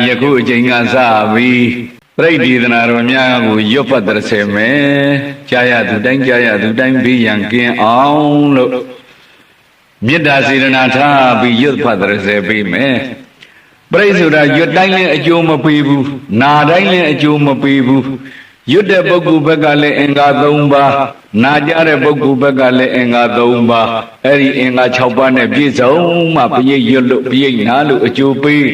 ယခုအချိန်ကစပြီးပြိဋ္ဌိသနာတော်များကိုရွတ်ဖတ်တဲ့ဆယ်မယ်ကြားရသူတိုင်းကြားရသူတိုင်းဘေးရန်ကင်းအောင်လို့မေတ္တာစေတနာထားပြီးရွတ်ဖတ်တဲ့ဆယ်ပေးမယ်ပြိဋ္ဌိဆိုတာရွတ်တိုင်းလည်းအကျိုးမပေးဘူးနာတိုင်းလည်းအကျိုးမပေးဘူးရွတ်တဲ့ပုဂ္ဂိုလ်ဘက်ကလည်းအင်္ဂါ၃ပါးနာကြတဲ့ပုဂ္ဂိုလ်ဘက်ကလည်းအင်္ဂါ၃ပါးအဲ့ဒီအင်္ဂါ၆ပါးနဲ့ပြည့်စုံမှပရိတ်ရွတ်လို့ပရိတ်နာလို့အကျိုးပေး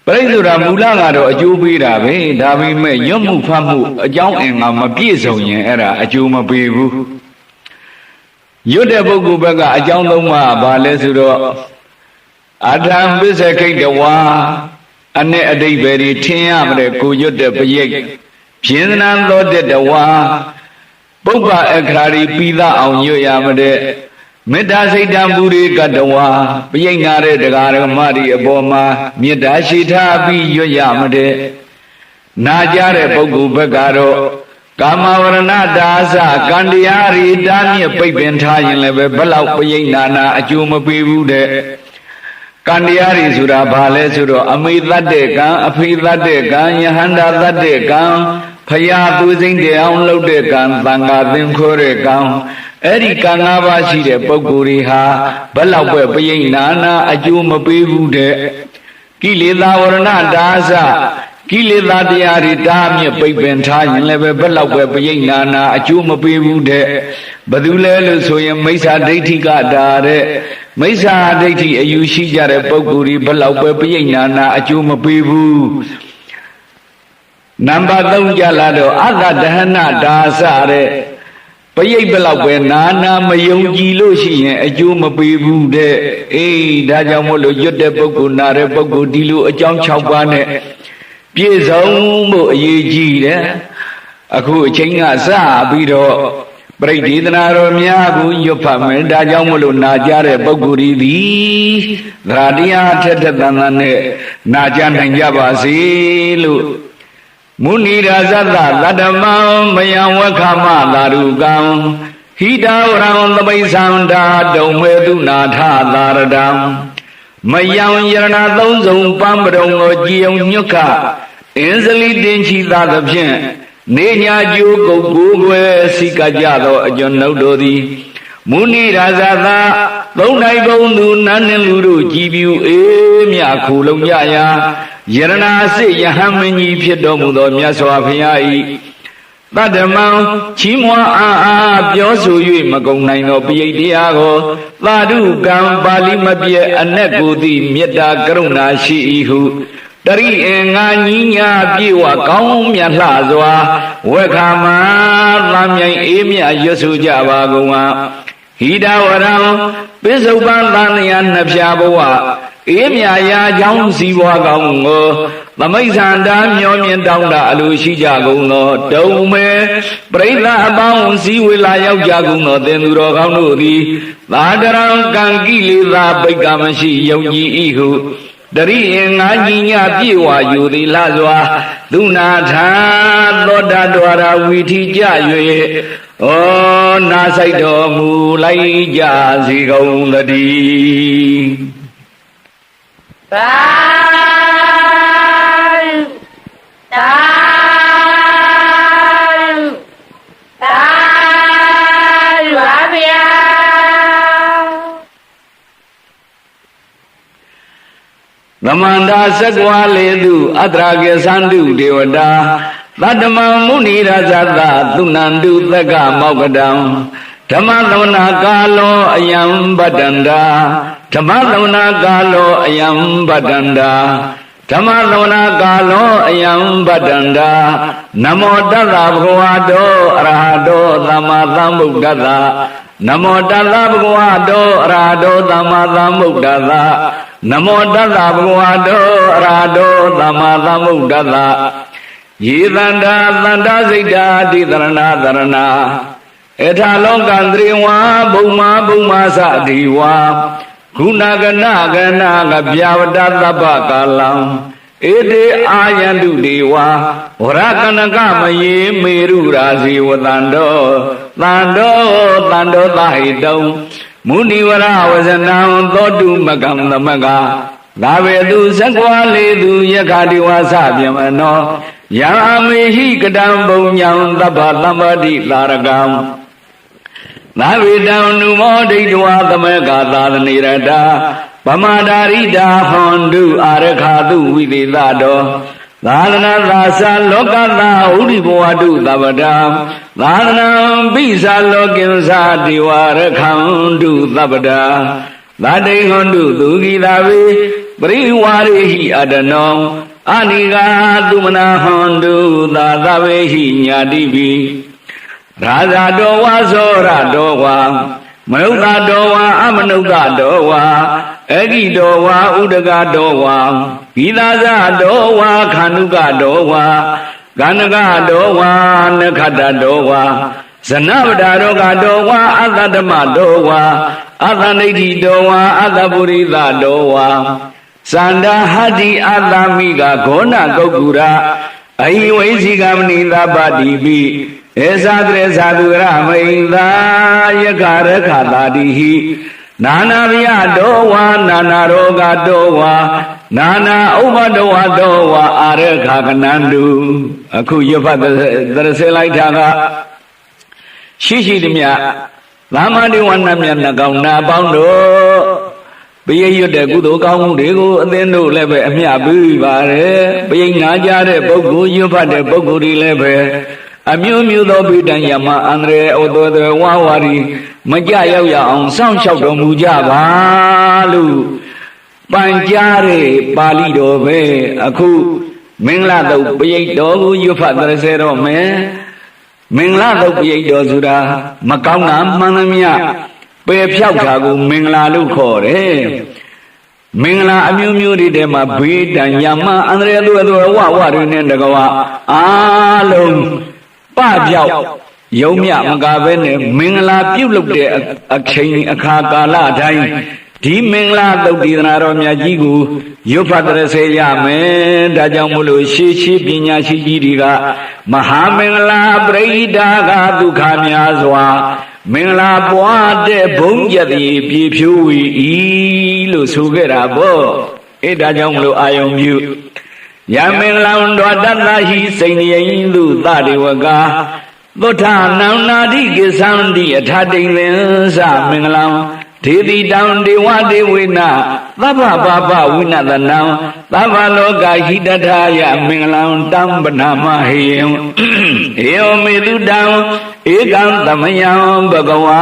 ပြိဋ္ဌိဆိုတာမူလကတော့အကျိုးပေးတာပဲဒါပေမဲ့ရွတ်မှုဖတ်မှုအကြောင်းအင်္ဂါမပြည့်စုံရင်အဲ့ဒါအကျိုးမပေးဘူးရွတ်တဲ့ပုဂ္ဂိုလ်ဘက်ကအကြောင်း၃ပါးဘာလဲဆိုတော့အထံပစ္စခိတဝါအ내အတိတ်ပဲထင်ရမတဲ့ကိုရွတ်တဲ့ပရိတ်ဖြင်းသနာသောတဲ့တဝါပုပ္ပအခရာရီပြီးသားအောင်ရွတ်ရမတဲ့မေတ္တာစိတ်တံပူရိကတဝါပရိတ်နာတဲ့တရားဓမ္မတွေအပေါ်မှာမေတ္တာရှိထားပြီးရွတ်ရမတဲ့နာကြတဲ့ပုဂ္ဂိုလ်ဘက်ကတော့ကာမဝရဏဒါသကံတရားရီတားမြစ်ပိတ်ပင်ထားရင်လည်းပဲဘလောက်ပရိတ်နာအကျိုးမပေးဘူးတဲ့ကံတရားတွေဆိုတာဘာလဲဆိုတော့အမေသတ်တဲ့ကံအဖေသတ်တဲ့ကံယဟန္တာသတ်တဲ့ကံဖရာသူစိမ့်တရားလုပ်တဲ့ကံသံဃာသင်္ခေါ်တဲ့ကံအဲ့ဒီကံ၅ပါးရှိတဲ့ပုဂ္ဂိုလ်တွေဟာဘယ်လောက်ပဲပရိတ်နာအကျိုးမပေးဘူးတဲ့ကိလေသာဝရဏဒါသကိလေသာတရားတွေတားမြစ်ပိတ်ပင်ထားရင်လည်းဘယ်လောက်ပဲပရိတ်နာအကျိုးမပေးဘူးတဲ့ဘယ်သူလဲလို့ဆိုရင်မိစ္ဆာဒိဋ္ဌိကတာတဲ့မိစ္ဆာဒိဋ္ဌိအယူရှိကြတဲ့ပုဂ္ဂိုလ်တွေဘယ်လောက်ပဲပရိတ်နာအကျိုးမပေးဘူးနံပါတ်3ကြလာတော့အတ္တဒဟနဒါသတဲ့ပရိတ်ဘယ်လောက်ပဲနာမယုံကြည်လို့ရှိရင်အကျိုးမပေးဘူးတဲ့အေးဒါကြောင့်မို့လို့ရွတ်တဲ့ပုဂ္ဂိုလ်နာတဲ့ပုဂ္ဂိုလ်ဒီလိုအကြောင်း6ပါးနဲ့ပြည့်စုံဖို့အရေးကြီးတယ်အခုအချိန်ကစပြီးတော့ပြိဋ္ဌိသနာတော်များကိုရွတ်ဖတ်မယ်ဒါကြောင့်မို့လို့နာကြတဲ့ပုဂ္ဂိုလ်တွေသည်သရတရားထက်ထက်တန်တန်နဲ့နာကြနိုင်ကြပါစေလို့မုနိရာဇတသတ္တမံမယံဝခမသာရုကံဟိတဝရံသမိသန္တာတုံမေတုနာထသာရတံမယံယရဏသုံးစုံပံပရုံကိုကြည်အောင်ညွတ်ခအင်းစလီတင်ချီသာသဖြင့်နေညာကျိုးကုတ်ကိုယ်ွယ်စိကကြသောအကျွန်ုပ်တို့သည်မုနိရာဇသသုံးနိုင်ကုန်သူနန်းနှင့်လူတို့ကြည်ပြူအေးမြခုလုံးကြရာယရဏစစ်ယဟမင်းကြီးဖြစ်တော်မူသောမြတ်စွာဘုရား၏တတ္တမံချီးမွမ်းအားပြောဆို၍မကုန်နိုင်သောပရိတ်တရားကိုသာဓုကံပါဠိမပြည့်အ내ကိုသည်မေတ္တာကရုဏာရှိ၏ဟုတရိအင်္ဂါညီညာပြေဝကောင်းမြတ်လှစွာဝက္ခမသံမြိုင်အေးမြရွတ်ဆိုကြပါကုန်ဟာဟိတဝရံပိစုပန်သံဃာနှစ်ဖြာဘဝအေးမြရာကြောင်းစီဘွားကောင်းကိုသမိစ္ဆန္ဒာမျောမြင်တောင်းတအလိုရှိကြကုန်သောတုံမေပရိသအပေါင်းစည်းဝေလာရောက်ကြကုန်သောသင်သူတော်ကောင်းတို့သည်သာတရံကံကိလေသာပိတ်ကမရှိယုံကြည်၏ဟုတရိအင်္ဂါညီညာပြေဝယူသည်လှစွာသူနာထာသောတာဒွါရဝီထီကြ၍ဩနာဆိုင်တော်မူလိုက်ကြစီကုန်တည်းသာသာသာပါဗျာသမန္တာသက္ကဝါလေတုအတ္တကေသန္တုဒေဝတာသတ္တမံမုနိရာဇသသုဏန္တုသက္ကမောက္ကတံဓမ္မသမနာကာလောအယံပတ္တန္တာဓမ္မသမနာကာလောအယံပတ္တန္တာဓမ္မသမနာကာလောအယံပတ္တန္တာနမောတတ္တဘဂဝတောအရဟတောသမ္မာသမ္ဗုဒ္ဓတ္တနမောတတ္တဘဂဝတောအရဟတောသမ္မာသမ္ဗုဒ္ဓတ္တနမောတတ္တဘဂဝတောအရဟတောသမ္မာသမ္ဗုဒ္ဓတ္တယေသန္တာသန္တာစိတ်တာတိတရဏသရဏအထာလောကံတရေဝါဘုံမာဘုံမာသတိဝါခုနကနကနာကပြဝတ္တသဗ္ဗကာလံဧတေအာယန္တုဒေဝါဝရကနကမယေမေရုရာဇီဝတန္တောသန္တောသဟိတုံမုနိဝရဝဇနံသောတုမကံသမက သာဝေသူစကွာလေသူယက္ခတိဝါစပြမနောယံအမေဟိကတံဘုံညံသဗ္ဗသမ္ပတိသာရကံသာဝေတံနုမောဒိဋ္ဌဝါသမကသာသနေရတာပမဒါရိတာဟွန်တုအာရခာတုဝိသေသတောသာသနာသာသလောကသာဥဒိဘဝတုသဗ္ဗတံသာသနာပိသလောကိဉ္စာတိဝရခံတုသဗ္ဗတံသတိဟွန်တုသူဂိတာဝေပရိဝါရိဟိအတနောအနိကာသုမနာဟွန်တုသာသဝေဟိညာတိပိရာဇာတောဝါသောရတောဝါမနုဿတောဝါအမနုဿတောဝါအဂိတောဝါဥဒကတောဝါဂီသာဇတောဝါခန္ဓုကတောဝါကန္နကတောဝါနခတ္တတောဝါဇနဗဒရောဂတောဝါအတ္တဓမ္မတောဝါအတ္တနိဋ္ဌိတောဝါအတ္တပုရိသတောဝါသန္တာဟတိအတ္တမိကဂောဏကုက္ကုရအဟိဝိဇိကမနိသပတိပိဧသတရေသာသူရမိန်သာယခရခတာတိဟိနာနာဗျာတောဝါနာနာရောဂတောဝါနာနာဥပဒဝတောဝါအာရခကနန္တုအခုရဖတ်သရစေလိုက်တာကရှိသည်မြသာမဏေဝဏ္ဏမြတ်နှကောင်နာပေါင်းတို့ပရိရွတ်တဲ့ကုသိုလ်ကောင်းမှုတွေကိုအသင်းတို့လည်းပဲအမျှပေးပါတယ်ပရိနာကြတဲ့ပုဂ္ဂိုလ်ရွတ်ဖတ်တဲ့ပုဂ္ဂိုလ်တွေလည်းပဲအမျိုးမျိုးသောပိဋံယမအန္တရေဩသောတဝါဝါရီမကြရောက်ရအောင်စောင့်ရှောက်တော်မူကြပါလို့ပန်ကြားတဲ့ပါဠိတော်ပဲအခုမင်္ဂလာတုတ်ပရိတ်တော်ကိုရွတ်ဖတ်သရစေတော့မယ်မင်္ဂလာတုတ်ပရိတ်တော်ဆိုတာမကောင်းတာမှန်သမျှပယ်ဖြောက်တာကိုမင်္ဂလာလို့ခေါ်တယ်မင်္ဂလာအမျိုးမျိုးတွေထဲမှာဘေးတံယမအန္တရာယ်တို့ဝဝတွေနဲ့တကဝအားလုံးပပြောက်ယုံမြမကပဲနဲ့မင်္ဂလာပြုတ်လုပ်တဲ့အချိန်အခါကာလအတိုင်းဒီမင်္ဂလာသုတ်တည်နာတော်မြတ်ကြီးကိုရွတ်ဖတ်ရစေရမယ်ဒါကြောင့်မို့လို့ရှေးပညာရှိကြီးတွေကမဟာမင်္ဂလာပရိဒါကဒုက္ခများစွာမင်္ဂလာပွားတဲ့ဘုံကြတိပြေဖြိုးဝီဤလို့ဆိုခဲ့တာပေါ့အဲဒါကြောင့်မလို့အာယုံပြုယမင်္ဂလံတော်တတ္တဟိစိန်ယိန်သူသတေဝကသုထနံနာတိကိသံတိအထတိန်သင်္သမင်္ဂလံဒေတိတံဒေဝဒေဝေနသဗ္ဗပါပဝိနတနံသဗ္ဗလောကဟိတထာယမင်္ဂလံတံပနာမဟေယံဧဝမေတုတံဧကံသမယံဘဂဝါ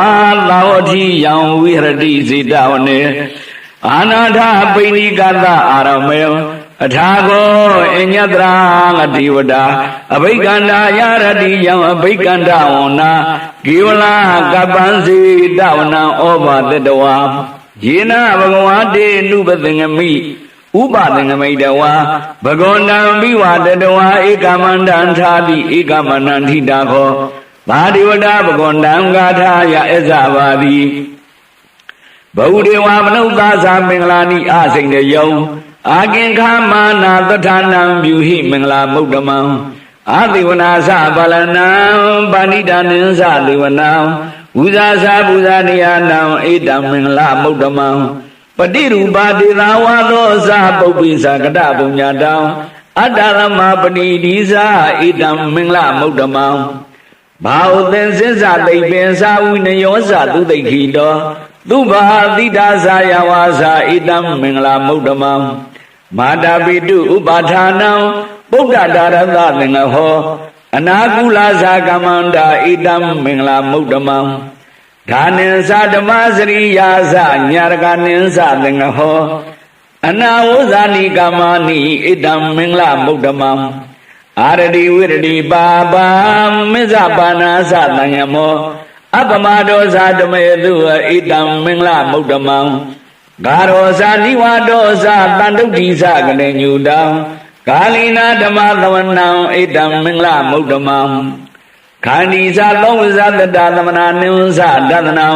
သာဝတိယံဝိဟရတိစေတဝနေအာနာထပိဏိကသအာရမေအထာကောအညတရာငတိဝဒအဘိက္ခန္တာယရတိယံအဘိက္ခန္တဝနာကိဝလာကပ္ပံစေတဝနံဩဘာတတဝါယေနဘဂဝါတေနုပသင်္ဂမိဥပသင်္ဂမိတဝါဘဂဝန္တံဘိဝတတဝါဧကမန္တံထာတိဧကမန္တံထိတာခောသာတိဝဒဘဂဝန္တံဂါထာယအဇဘာတိဘဝဒေဝမနုဿာသမင်္ဂလာနိအစိန်တယုံအာကင်္ခမာနာသထာနံပြုဟိမင်္ဂလာမုဒ္ဓမံအာတိဝနာသပါလနံပါဏိတာနိသသေဝနံဝုဇာသပူဇာနိယနံဧတံမင်္ဂလာမုဒ္ဓမံပတိရူပတေသာဝါသောသပုပ္ပိသကတပုညတံအတ္တရမပဏိတိသဧတံမင်္ဂလာမုဒ္ဓမံဘာဝသင်္စစ္စသိပ္ပင်သာဝိနယောသသူတိခိတောသုဘာတိတာဇာယဝါစာဣတံမင်္ဂလာမုဒ္ဓမံမာတာပိတုဥပါဌာနံပုဒ္ဒတာရသသင်္ဃဟောအနာကုလဇာကမန္တာဣတံမင်္ဂလာမုဒ္ဓမံဓာနိသဓမ္မစရိယာဇညာရကနိသသင်္ဃဟောအနာဝဇာနိကာမနိဣတံမင်္ဂလာမုဒ္ဓမံအာရတိဝိရတိပါပါမစ္ဆပါဏာသတံယမောအပမဒောဇာတမေသူဣတံမင်္ဂလာမုဒ္ဓမံဂါရောဇာနိဝါဒောဇာတန္တုတိဇကနေညုတံကာလိနာဓမ္မသဝနံဣတံမင်္ဂလာမုဒ္ဓမံခန္ဒီဇာသောဝဇာတတသမနာနိဝဇာဒသနံ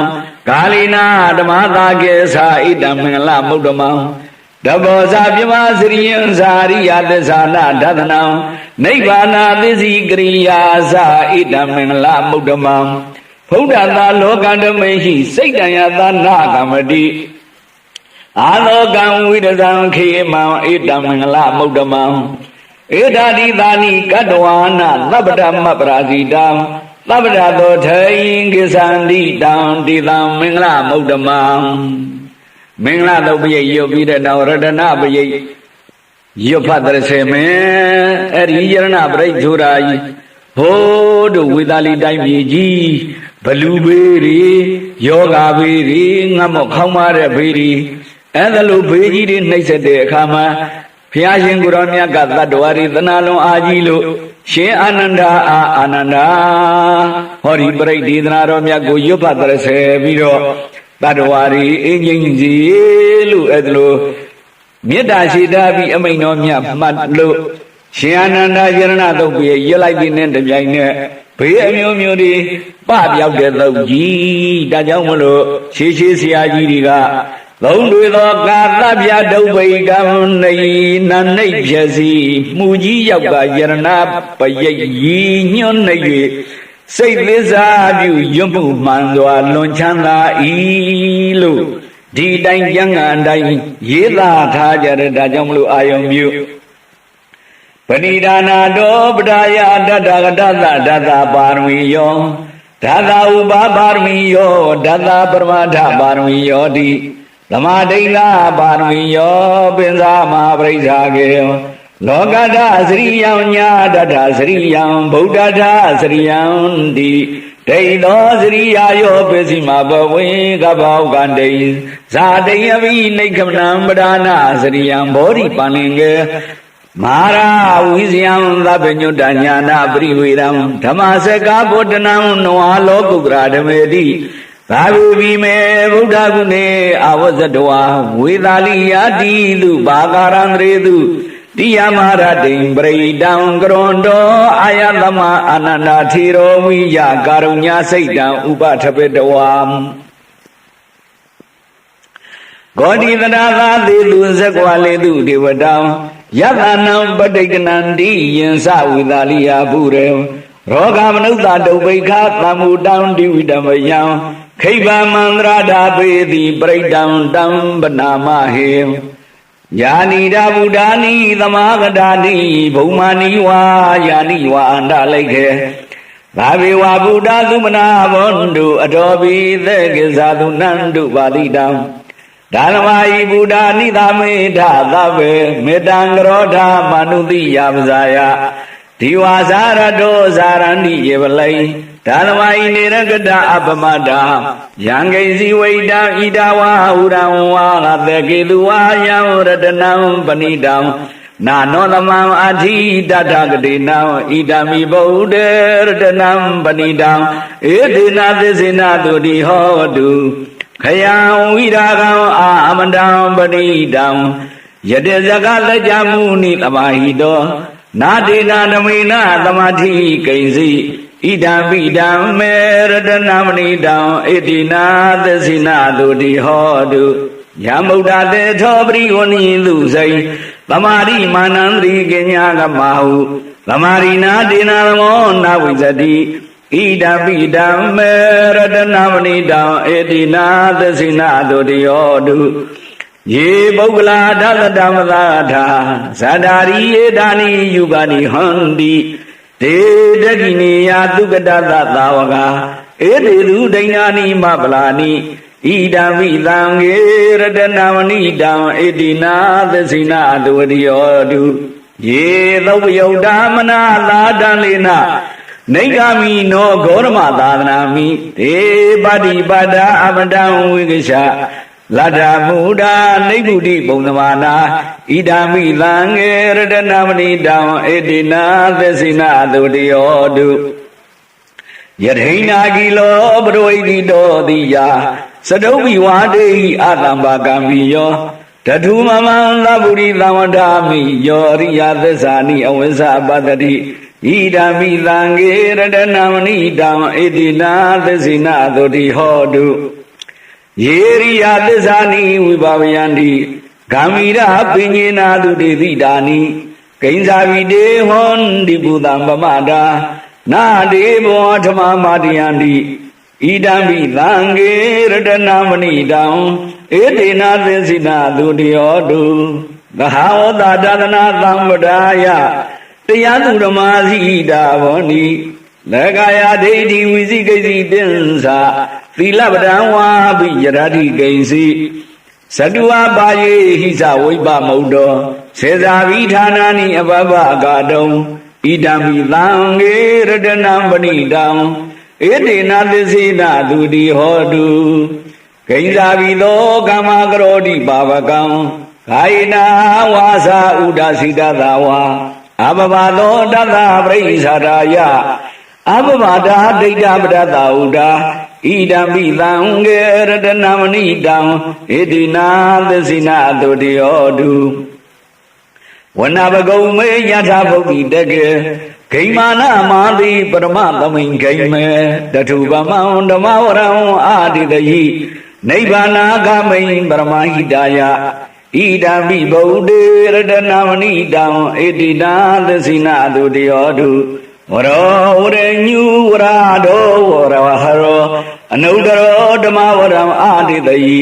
ကာလိနာဓမ္မသာကေဇာဣတံမင်္ဂလာမုဒ္ဓမံတဘောဇာပြမစရိယံဇာရိယသစ္စာနာဒသနံနိဗ္ဗာနာသစ္စီကရိယာဇာဣတံမင်္ဂလာမုဒ္ဓမံဘုဒ္ဓသာလောကန္တမေဟိစိတ်တံယသနာကမတိ အာလောကံဝိရဇံခေမံဧတံမင်္ဂလမုဒ္ဓမံဧဒါတိသာနိကတ္တဝါနသဗ္ဗဓမ္မပရာဇိတံသဗ္ဗဓသောထေယကိသန္တိတံတိတံမင်္ဂလမုဒ္ဓမံမင်္ဂလာသုတ်ပရိတ်ရွတ်ပြီးတဲ့နောက်ရတနာပရိတ်ရွတ်ဖတ်တဲ့ဆေမင်းအဲ့ဒီယရဏပရိတ်ဆိုတာကြီးဟိုးတို့ဝေသာလီတိုင်းပြည်ကြီးဘလူဘေးတွေယောဂါဘေးတွေငတ်မော့ခေါင်းမာတဲ့ဘေးတွေအဲ့ဒါလိုဘေးကြီးတွေနှိမ့်ဆက်တဲ့အခါမှာဘုရားရှင်ကိုရောမြတ်ကသတ္တဝါတွေသနာလွန်အားကြီးလို့ရှင်အာနန္ဒာအာနန္ဒာဟောဒီပရိတ်ဒေသနာတော်မြတ်ကိုရွတ်ဖတ်တဲ့ဆေပြီးတော့တတ္တဝါတွေအင်းငိမ့်စီလို့အဲ့ဒါလိုမေတ္တာရှိတာပြီးအမိန်တော်မြတ်မှတ်လို့ရှင်အာနန္ဒာယရဏသုတ်ပြေရွတ်လိုက်ပြီးနဲ့တပြိုင်နက်ဘေးအမျိုးမျိုးတွေပပြောက်တဲ့သုတ်ကြီးဒါကြောင့်မလို့ရှေးရှေးဆရာကြီးတွေကသုံးတွေသောကာသဗျာဒုဗိကံနေနာနှိပ်ဖြစီမှုကြီးရောက်ကယရဏပရိတ်ကြီးညွှန်းနေ၍စိတ်သစ္စာပြုရွတ်မှုမှန်စွာလွန်ချမ်းသာ၏လို့ဒီတိုင်းကျမ်းဂန်အတိုင်းရေးသားထားကြတဲ့ဒါကြောင့်မလို့အာယုံပြုပဏိဒါနာတောပဒါယတတ္တကတ္တဒတ္တပါရမီယောဒတ္တဥပပါရမီယောဒတ္တပရမထပါရမီယောတိသမာဓိလာပါရမီယောပင်စာမဟာပရိစ္ဆာကေလောကတစရိယံညာတတစရိယံဗုဒ္ဓတစရိယံတိဒိသောစရိယာယောပစ္စည်းမဘဝေကဘောကန္တိဇာတိယဝိနိခမနံပဒါနာစရိယံဘောဓိပန္လင်ကေမဟာရာဝိဇယံသဗ္ဗညုတညာနာပရိဝေရံဓမ္မစကာဗုဒ္ဓနံနောလောကုတ္တရာဓမေတိသာဝိပိမေဗုဒ္ဓဂုဏေအဝဇ္ဇတဝါဝေသာလိယတိလူဘာကာရံရေတုတိယမရတိံပရိတံကရွန်တောအာယသမအာနန္ဒာထေရောဝိယကာရုညစိတ်တံဥပထပေတဝါဂောတိတရာသာသေလူဇဂဝလေတုဒေဝတံယတနံပဋိကနန္တိယင်္စဝေသာလိယပုရေရောဂမနုဿဒုဗ္ဗိခသမှုတံတိဝိတမယံခိဗ္ဗမန္တရာဓာပေတိပရိတံတံပနာမဟေယာနိဒဗုဒ္ဓာနိသမာဂတာနိဘုံမာနိဝါယာနိဝါအန္တလိုက်ခေသာဝေဝဗုဒ္ဓသုမနာဘွန်တုအတော်ပိသေကိဇာသုနန္တုပါတိတံဒါနမဟိဗုဒ္ဓနိသမေထသဗ္ဗေမေတ္တံကရောဓမနုတိယပဇာယဒီဝါဇာရတောဇာရဏိယေပလိဒါနမဟိနေရကတအပမတ္တာယံဂိစီဝိတံဣဒဝါဟုရံဝါသကေတုဝါယံရတနံပဏိတံနာနောသမံအထိတတ္ထကတိနံဣဒံမိဗုဒ္ဓေရတနံပဏိတံဧတေနသစ္စေနတုတိဟောတုခယံဝိရာဂံအာမန္တံပဏိတံယတေဇဂလက်ကြမှုနိသမာဟိတောနာတေနာဓမေနသမာဓိကိဉ္စီဣဒံပိဒံမေရတနာမဏိတံဣတိနာသစ္စိနာတုတိဟောတုယမုဒ္ဒတေသောပရိဝဏိလူစိသမာရိမာနန္တိကညာကမဟုသမာရိနာတေနာသမောနာဝိဇတိဣဒံပိဒံမေရတနာမဏိတံဣတိနာသစ္စိနာတုတိဟောတုယေပုဂ္ဂလာဓသတမသာထာဇာတာရိယေဒါနိယုဂာနိဟန္တိဒေဒကိနေယသုကတသသာဝကဧတေသူဒိဏာနိမပလာနိဣဒံဝိသံငေရတနာမဏိတံဣတိနာသစ္စိနာတုဝတိယောတုယေသုပယုဒ္ဓမနာသာတံလေနနိဂာမိနောဂေါရမသာသနာမိဒေပါတိပါဒာအမတံဝိကိရှလတ္ထမုဒ္ဒနိဗ္ဗုတိပုံသမာနာဣဒံမိသံငေရတနာမဏိတံဣတိနာသစ္စိနာတုတယောတုယထိနာကိလောပရောဟိတိတောတိယသတုပိဝါတေဟိအတံဘာကံမိယောတထုမမံသဗ္ဗုရိသံဝဒာမိယောရိယသစ္စာနိအဝိဇ္ဇပတ္တိဣဒံမိသံငေရတနာမဏိတံဣတိနာသစ္စိနာတုတိဟောတုယေရိယသစ္စာနိဝိဘာဝယန္တိဂာမိရပညေနာတုတေတိတာနိကိဉ္စာဝိတေဟွန်တိပုတံပမတာနာတေဘောဓမ္မမာတယန္တိဣဒံမိသံငေရတနာမဏိတံဣ ဧတေနာသစ္စိနာသူတယောတုသဟာဝတ္တဒသနာသံဗဒာယတရားသူဓမ္မာစီတာဘောနိလကာယဒိဋ္ဌိဝိသိကိစီတင်္စာသီလပဒံဝါပိယရတိကိဉ္စီသတုဝပါယေဟိသဝိပမုဒ္ဒောစေဇာဝိဌာနာနိအဘဘအကာတုံဣဒံမိသံဃေရတနံပဏိတံဧတေနသစ္စေနသူတိဟောတုဂိဉ္စာဘိသောကာမကရောတိပါဝကံကာယနာဝါစာဥဒစိတသဝါအဘဘသောတသပရိစ္ဆရာယအဘဘတာဒိဋ္ဌပဒတဥဒာဣဒံမိသံဃေရတနမဏိတံဣတိနာသစ္စိနာတုတယောတုဝနဘဂုံမေယထာဗုဒ္ဓိတကေဂိမာနမာတိပရမသမိန်ဂိမေတထုပမံဓမ္မဝရံအာတိတယိနိဗ္ဗာနာဂမိန်ပရမဟိတယဣဒံမိဗုဒ္ဓေရတနမဏိတံဣတိနာသစ္စိနာတုတယောတုဝရောဝရညုဝရာဒောဝရဝဟရောအနုတ္တရောဓမ္မဝရံအာတိတယိ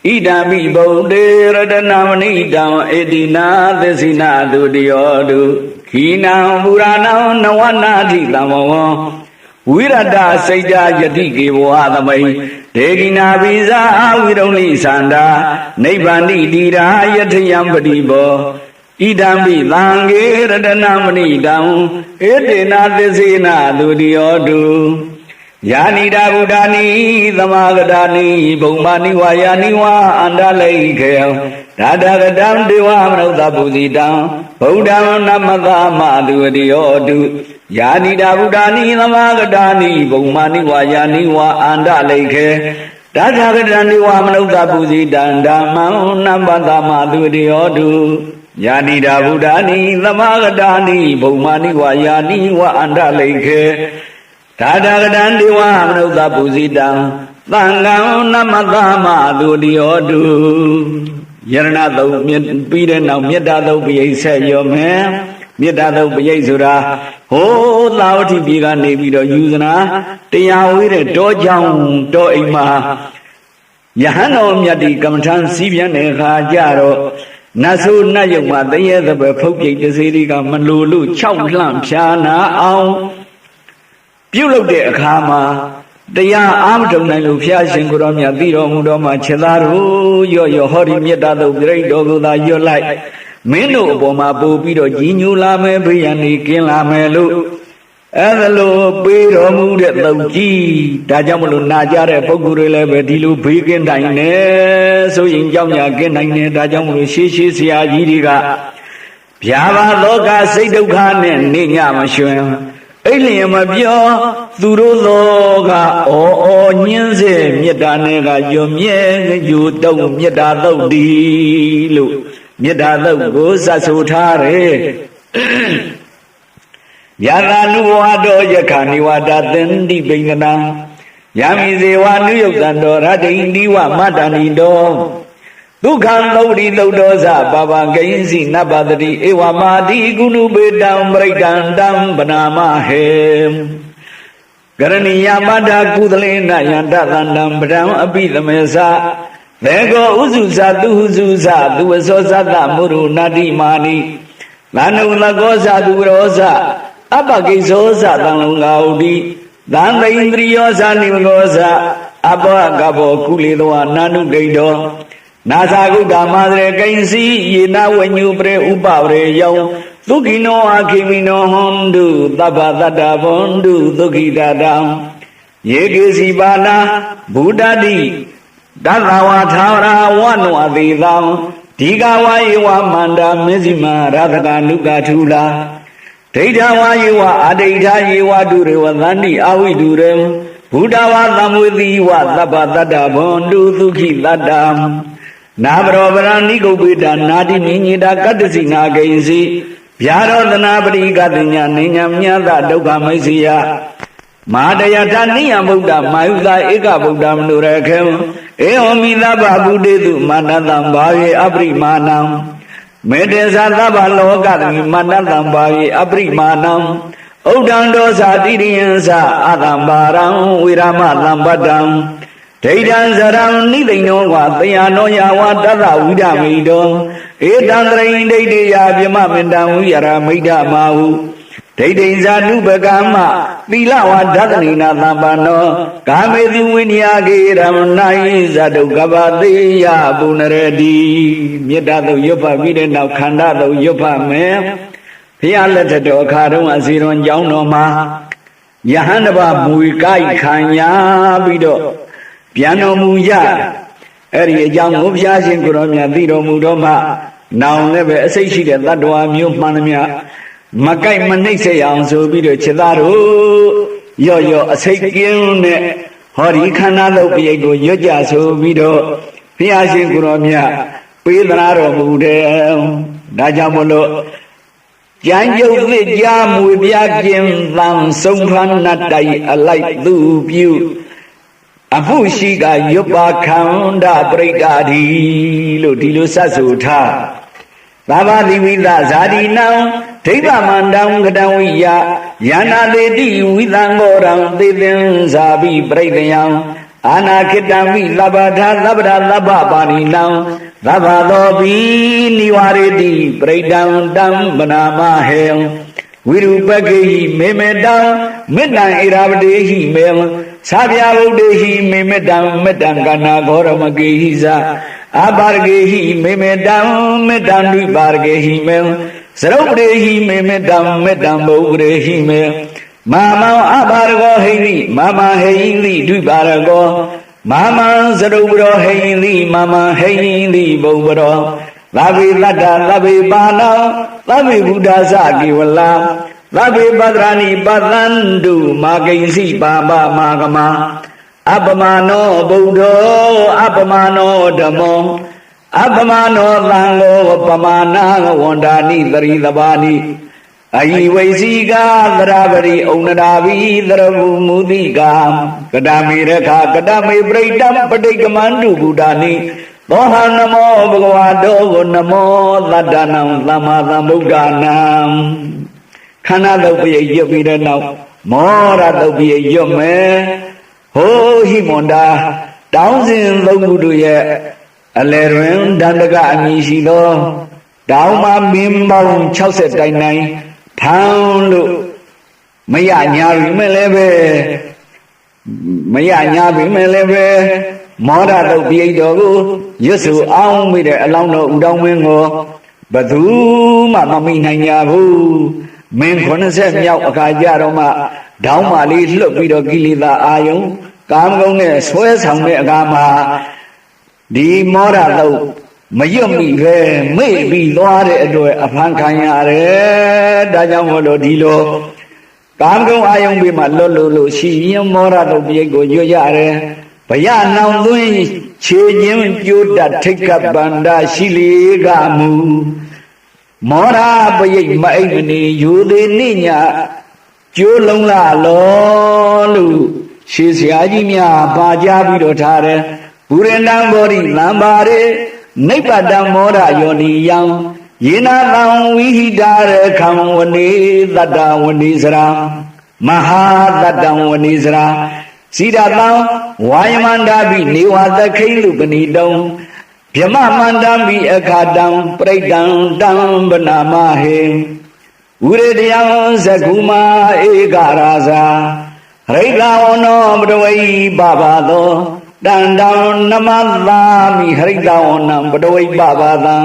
ဣဒံမိဗုဒ္ဓေရတနမဏိတံဣတိနာသစ္စိနာတုတယောတုခိနံပူရာဏံနဝနာတိတံဝဝံဝိရတစိတ်တယတိကေဝဟသမိန်ဒေဂိနာဘိဇာဝိရုံလိသန္တာနိဗ္ဗန္တိတိရာယထယံပတိဘောဣဒံမိသံဃေရတနမဏိတံဧတေနာသစ္စေနာသူတယောတုယာနိတာဗုဒ္ဓာနိသမဂတာနိဘုံမာနိဝါယာနိဝါအန္တလိခေဒါတကတံဒေဝမနုဿပုဇိတံဗုဒ္ဓံနမသမသူတယောတုယာနိတာဗုဒ္ဓာနိသမဂတာနိဘုံမာနိဝါယာနိဝါအန္တလိခေဒါတကတံဒေဝမနုဿပုဇိတံဓမ္မံနမသမသူတယောတုယာနိတာဗုဒ္ဓာနိသမဂတာနိဘုံမာနိဝါယာနိဝါအန္တလိခေဒါတကတံဒေဝမနုဿပုဇိတံသံဃံနမသမသူတယောတုယရဏသုံးပြီးတဲ့နောက်မေတ္တာသုံးပိဋိဆက်ရောမယ်မေတ္တာသုံးပိဋိဆိုတာဟိုးသာဝတိပြည်ကနေပြီးတော့ယူဇနာတရားဝေးတဲ့တောကြောင်တောအိမ်မှာယဟန်တော်မြတ်ဒီကမ္မထံစီးပြန်တဲ့အခါကျတော့နတ်ဆိုးနတ်ယုံမှာတရေသပဲဖုတ်ပြိတ်တစေးတွေကမလိုလို့6လှန့်ဖြာနာအောင်ပြုတ်လုပ်တဲ့အခါမှာတရားအားမထုံနိုင်လို့ဘုရားရှင်ကိုရောမြတ်သိတော်မူတော်မှာခြေသားတို့ရော့ဟောဒီမေတ္တာတို့ပြိဋ္ဌောကိုသာရွတ်လိုက်မင်းတို့အပေါ်မှာပို့ပြီးတော့ကြီးညိုလာမယ်ဘေးရန်နေကင်းလာမယ်လို့အဲ့ဒါလို့ပေးတော်မူတဲ့သုတ်ကြီးဒါကြောင့်မလို့နာကြတဲ့ပုဂ္ဂိုလ်တွေလည်းပဲဒီလိုဘေးကင်းနိုင်နေဆိုရင်ကြောင့်ညာကင်းနိုင်နေဒါကြောင့်မလို့ရှေးဆရာကြီးတွေကဗျာပါလောကစိတ်ဒုက္ခနဲ့နေညမရွှင်အိလျင်မပြောသူတို့သောကညင်းစေမေတ္တာနဲ့ကယွမြဲယူတုံမေတ္တာသုတ်ဒီလို့မေတ္တာသုတ်ကိုစတ်ဆိုထားတယ်ယတာနုဝါဒောယခာနိဝါဒသင်္တိပိငနာယမိဇေဝနုယုတ်တံတော်ရတိန္ဒီဝမတ္တဏိတောဒုက္ခံသုတ်တိသုတ်တော်စပါပဂိဉ္စီနပတတိဧဝမာတိကုဏုပေတံပရိဒံတံပနာမဟေကရဏီယမတ္ထကုသလေနယန္တသန္တံပဒံအပိသမေသသေကောဥစုသသူဟုစုသသူဝသောသတမုရုနာတိမာနိသနုလကောသသူရောသအပကိသောသသံလုံလာဟုတိသံသိန္ဒရိယောသနိမကောသအပကဘောကုလေသောနာနုဂိတောနာသာကုဓမ္မသရေကိဉ္စီယေနဝညုပရေဥပပရေယောသုခိနောအခိမိနောဟွန်တုသဗ္ဗတတ္တဘွန်တုသုခိတတံယေကေစီပါဏဘုဒ္ဓတိတသဝါသာဝရဝနဝတိသံဒီကဝါယေဝမန္တာမေဇိမာရသကနုကထုလာဒိဋ္ဌဝါယေဝအဒိဋ္ဌယေဝတုရေဝသန္တိအဝိတုရေဘုဒ္ဓဝါသမဝေတိဝသဗ္ဗတတ္တဘွန်တုသုခိတတံနာဘရောပရဏိကုပိတာနာတိနိညိတာကတ္တစီနာဂိဉ္စီဗျာရောသနာပရိကတညာနိညာမြတ်ဒုက္ခမိတ်စီယမဟာတယထာနိယဗုဒ္ဓမာယုသာဧကဗုဒ္ဓမနုရခေဧဟောမိသဗ္ဗဗုတေတုမာနတံဘာဝေအပရိမာဏံမေတ္တေသသဗ္ဗလောကတိမာနတံဘာဝေအပရိမာဏံဥဒ္ဒံဒောသတိရိယံသအတံပါရံဝိရမသံပတ္တံ ဒိဋ္ဌံဇရံနိသိဏောဝသယနောယဝတတဝိဒမိတောဧတံတရိဒိဋ္ဌိယပြမမန္တံဝိရမိဋ္ဌမာဟုဒိဋ္ဌိဇာနုပကမ္မသီလဝဒသနိနာသမ္ပန္နောကာမေသူဝိနည်းကေရမဏိဇဒုက္ခပတိယပုဏရတိမေတ္တာသို့ရွတ်ဖတ်ပြီးတဲ့နောက်ခန္ဓာသို့ရွတ်ဖတ်မယ်ဘုရားလက်ထက်တော်အခါတုန်းအစီရွန်ကျောင်းတော်မှာယဟန်တပါမူကိုက်ခံရပြီးတော့ပြန်တော်မူရအဲ့ဒီအကြောင်းကိုဘုရားရှင်ကိုရောမြတ်သိတော်မူတော့မှနောင်လည်းပဲအစိတ်ရှိတဲ့တ attva မျိုးမှန်သမျှမကိုက်မနှိမ့်ဆက်အောင်ဆိုပြီးတော့ခြေသားတို့ရော့အစိတ်ကင်းနဲ့ဟောဒီခန္ဓာသုတ်ပိယကိုရွတ်ကြဆိုပြီးတော့ဘုရားရှင်ကိုရောမြတ်ပေးသနာတော်မူတယ်ဒါကြောင့်မလို့ကြံကြုတ်သစ်ကြားမူပြကျင်သံဆုံးဖန်နတ်တိုင်အလိုက်သူပြုအမှုရှိကရွတ်ပါခန္ဓာပရိဒါတိလို့ဒီလိုစတ်ဆိုထားသဗ္ဗတိဝိသဇာတိနံဒိဋ္ဌမန္တံကတံဝိယယန္နာတိတိဝိသံဃောရံသေသင်္ဇာပိပရိဒယံအာနာခိတံမိလဘထာလဘဒလဘပါဏိနံသဗ္ဗသောပိနိဝရတိပရိဒံတံမနာမဟေဝိရုပကေဟိမေမေတံမေတ္တံဣရာပတေဟိမေသာဗျာဗုဒ္ဓေဟိမေမေတံမေတ္တံကနာဂောရမကေဟိဇာအပါရကေဟိမေမေတံမေတ္တံဒိပါရကေဟိမေသရုပ်ပတေဟိမေမေတံမေတ္တံဘုပရေဟိမေမာမံအပါရကောဟိတိမာမဟိတိဒိပါရကောမာမံသရုပ်ပရောဟိတိမာမဟိတိဘုပရောသဗ္ဗေတတ္တသဗ္ဗေပါဏံသဗ္ဗေဘုဒ္ဓသကေဝလံသဗ္ဗေပတ္တရာနိပတ္တန္တုမာကိဉ္စီပါပမာကမအပမနောဗုဒ္ဓောအပမနောဓမ္မောအပမနောသံဃောပမာဏဝန္ဒာနိသရိသဘာနိအယိဝိစီကာသရပရိဩနရာဘိသရဝမုတိကာကတမေရခကတမေပရိတံပဋိကမန္တုဘုဒ္ဓာနိသောဟနမောဘဂဝါတောကိုနမောသတ္တနံသမ္မာသမ္ဗုဒ္ဓနာခန္ဓာသုတ်ပိယရွတ်ပြီးတဲ့နောက်မောရသုတ်ပိယရွတ်မယ်ဟိုးဟိမန္တာတောင်းစဉ်သုံးခုတို့ရဲ့အလယ်တွင်ဒန္တကအမည်ရှိသောတောင်းမှမင်းပေါင်း60တိုင်တိုင်ထမ်းလို့မရညာပြီမဲ့လည်းပဲမရညာပြီမဲ့လည်းပဲမောဒတုတ်ပိဋတော်ကိုရွတ်ဆိုအောင်မိတဲ့အလောင်းတော်ဥတောင်းမင်းကိုဘသူမှမမိနိုင်ကြဘူးမင်း90မြောက်အခါကြတော့မှတောင်းမှလေးလွတ်ပြီးတော့ကိလေသာအာယုံကာမဂုဏ်နဲ့ဆွဲဆောင်တဲ့အခါမှာဒီမောဒတုတ်မရွတ်မိပဲမေ့ပြီးသွားတဲ့အတွက်အဖန်ခံရတယ်ဒါကြောင့်မို့လို့ဒီလိုကာမဂုဏ်အာယုံပြီးမှလွတ်လို့ရှိရင်မောဒတုတ်ပိဋကိုရွတ်ရတယ်ဘယနောင်သွင်းခြေချင်းကြိုးတထိတ်ကပန္ဒရှိလေကမူမောရပရိတ်မအိပ်မနေယူသေးနိညာကျိုးလုံးလာလောလို့ရှေးဆရာကြီးများပါကြပြီးတော့ထားတယ်ဘူရဏံဘောဓိလံပါရေနိဗ္ဗတံမောရယောနိယံယေနသံဝိဟိတာရခံဝနေတတ္တဝနေစရာမဟာတတ္တဝနေစရာစီရတံဝါယမန္တာပိနေဝသခိလုပဏိတုံဗြမမန္တံပိအခါတံပရိတံတံဗနာမဟေဥရတယံသကုမာဧကရာဇာရိတဝနောပတဝိပပသောတန္တံနမသာမိဟရိတဝနံပတဝိပပသံ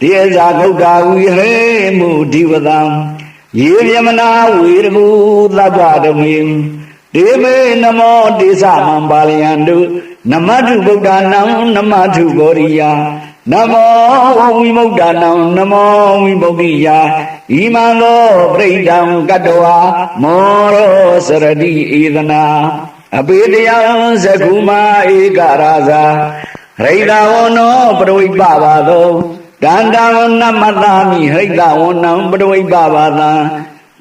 တေဇာဂုတ်တာဝိဟရေမုဒီဝတံယေဗြမနာဝေရမူသဗ္ဗဓမေဒေမေနမောတေသမံပါလယန္တုနမတုဗုဒ္ဓနာနမတုဂောရိယာနမောဝိမု ဒ္ဒနာနမောဝိပုဒ္ဓိယာဣမံသောပရိဒံကတ္တဝါမောရောစရတိဧဒနာအပေတယံသကုမာဧကရာဇာရိဒဝနောပရဝိပပါသောတန္တံနမတမိဟိတဝနံပရဝိပပါသံ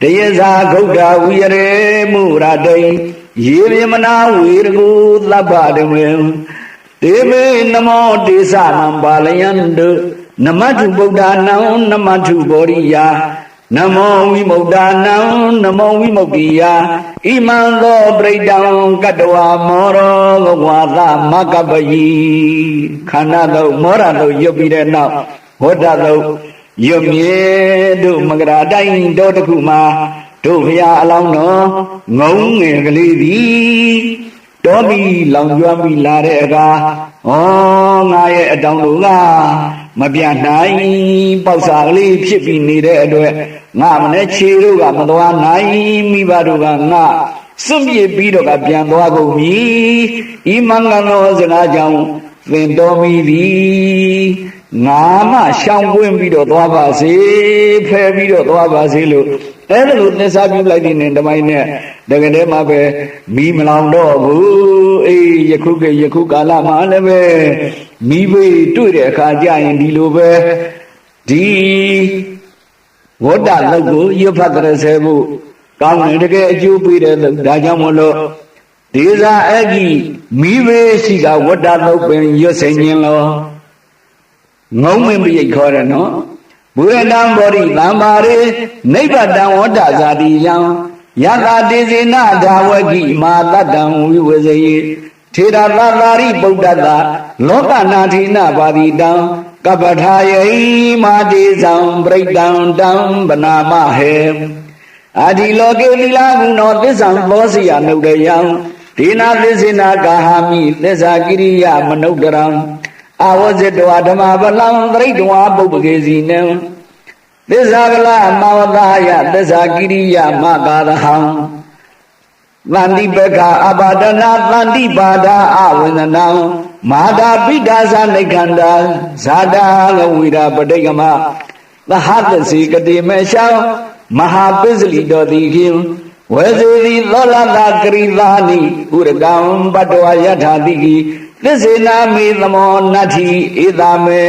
တယဇာဂုတ်တာဝိရေမုရတိယေဗြမနာဝေရကုသဗ္ဗဓမေဒေမေနမောတေသမံပါလယန္တုနမတုဗုဒ္ဓနာနမတုဘောရိယာ နမောဝိမု ക്ത နံနမောဝိမု ക്തി ယဣမံသောပရိတံကတ္တဝါမောရောဝါသမကပ္ပယိခန္ဓာတော့မောရတော့ရွတ်ပြီးတဲ့နောက်ဝဋ္ဌတော့ရွတ်မြဲတို့မကရာတိုင်းတော်တစ်ခုမှာတို့ဘုရားအလောင်းတော်ငုံငယ်ကလေးသည်တော်ပြီးလောင်ကျွမ်းပြီးလာတဲ့အခါဩငါရဲ့အတောင်တို့ကမပြတ်နိုင်ပေါက်စာကလေးဖြစ်ပြီးနေတဲ့အတွက်ငါမနဲ့ခြေတို့ကမသွားနိုင်မိဘတို့ကငါစွန့်ပြေးပြီးတော့ကပြန်သွားကုန်ပြီဤမင်္ဂလောစကားကြောင့်သင်တော်မိသည်ငါမှရှောင်ပွင့်ပြီးတော့သွားပါစေဖယ်ပြီးတော့သွားပါစေလို့အဲ့ဒါလို့သစ္စာပြုလိုက်တဲ့နဲ့တမိုင်းနဲ့တကယ်တည်းမှပဲမီးမလောင်တော့ဘူးအေးယခုကာလမှာလည်းပဲမီးဘေးတွေ့တဲ့အခါကျရင်ဒီလိုပဲဒီဝတ္တလောက်ကိုရွတ်ဖတ်တဲ့ဆဲဖို့ကောင်းတယ်တကယ်အကျိုးပေးတဲ့ဒါကြောင့်မလို့ဒေဇာအကြီးမီးဘေးရှိကဝတ္တလောက်ပင်ရွတ်စင်ခြင်းလောငုံမင်းပိတ်ခေါ်တယ်နော်ဘုရတံဘောရိသံပါရေနိဗ္ဗတံဝတ္တဇာတိယံယတာတေဇေနဒါဝကိမာတတံဝိဝဇေထေရသာသာရိပုတ္တတလောကနာထိနပါတိတံကပ္ပထာယိမာတေဇံပရိတံတံဗနာမဟေအာဒီလောကေသီလဂုဏောသစ္ဆံသောစီယနုဒယံဒေနာသစ္စေနာကာဟာမိသစ္စာကိရိယမနုဒရံအဝဇ္ဇတောဓမ္မဗလံသရိတဝါပုပ္ပကေစီနံသစ္စာဗလမဝသာယသစ္စာကိရိယမကာရဟံသန္တိပက္ခအပါဒနာသန္တိပါဒအဝန္ဒနံမာတာပိဒါသနိခန္တာဇာတာလဝိရာပဋိကမသဟတစီကတိမေရှံမဟာပစ္စလိတောတိခိဝေဇေတိသောလတာကရိသာနိဥရကံပတ္တဝယထာတိခိသစ္စေနာမေသမောနတ္ထိဧတမေ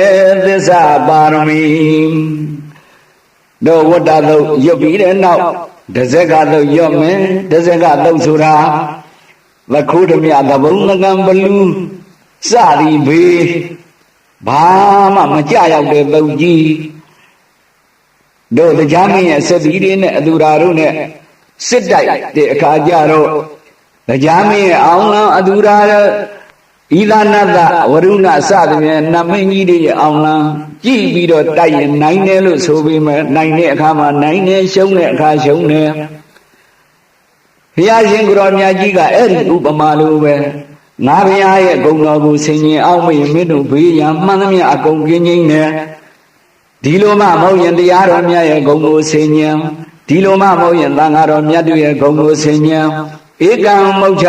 သစ္စာပါရမီတို့ဝတ္တသုတ်ရွတ်ပြီးတဲ့နောက်တဇက်ကသုတ်ရွတ်မယ်တဇက်ကသုတ်ဆိုတာသခုဓမြသဘုံငကံဘလူစသည်ဘေးဘာမှမကြရောက်တဲ့သုတ်ကြီးတို့တရားမင်းရဲ့စက်တီးတွေနဲ့အတူဓာတို့နဲ့စစ်တိုက်တဲ့အခါကျတော့တရားမင်းရဲ့အောင်လံအတူဓာဤသာနတဝရုဏစသဖြင့်နမင်းကြီးတွေရဲ့အောင်လံကြည့်ပြီးတော့တိုက်ရင်နိုင်တယ်လို့ဆိုပြီးမှနိုင်တဲ့အခါမှာနိုင်တယ်ရှုံးတဲ့အခါရှုံးတယ်ဘုရားရှင်ကိုရောမြတ်ကြီးကအဲ့ဒီဥပမာလိုပဲငါဘုရားရဲ့ဂုဏ်တော်ကိုဆင်ញင်အောင်မင်းတို့ဘေးရန်မှန်သမျှအကုန်ပြင်းငိမ့်တယ်ဒီလိုမှမဟုတ်ရင်တရားတော်မြတ်ရဲ့ဂုဏ်ကိုဆင်ញင်ဒီလိုမှမဟုတ်ရင်သံဃာတော်မြတ်တို့ရဲ့ဂုဏ်ကိုဆင်ញင်ဧကံမုဋ္ဌ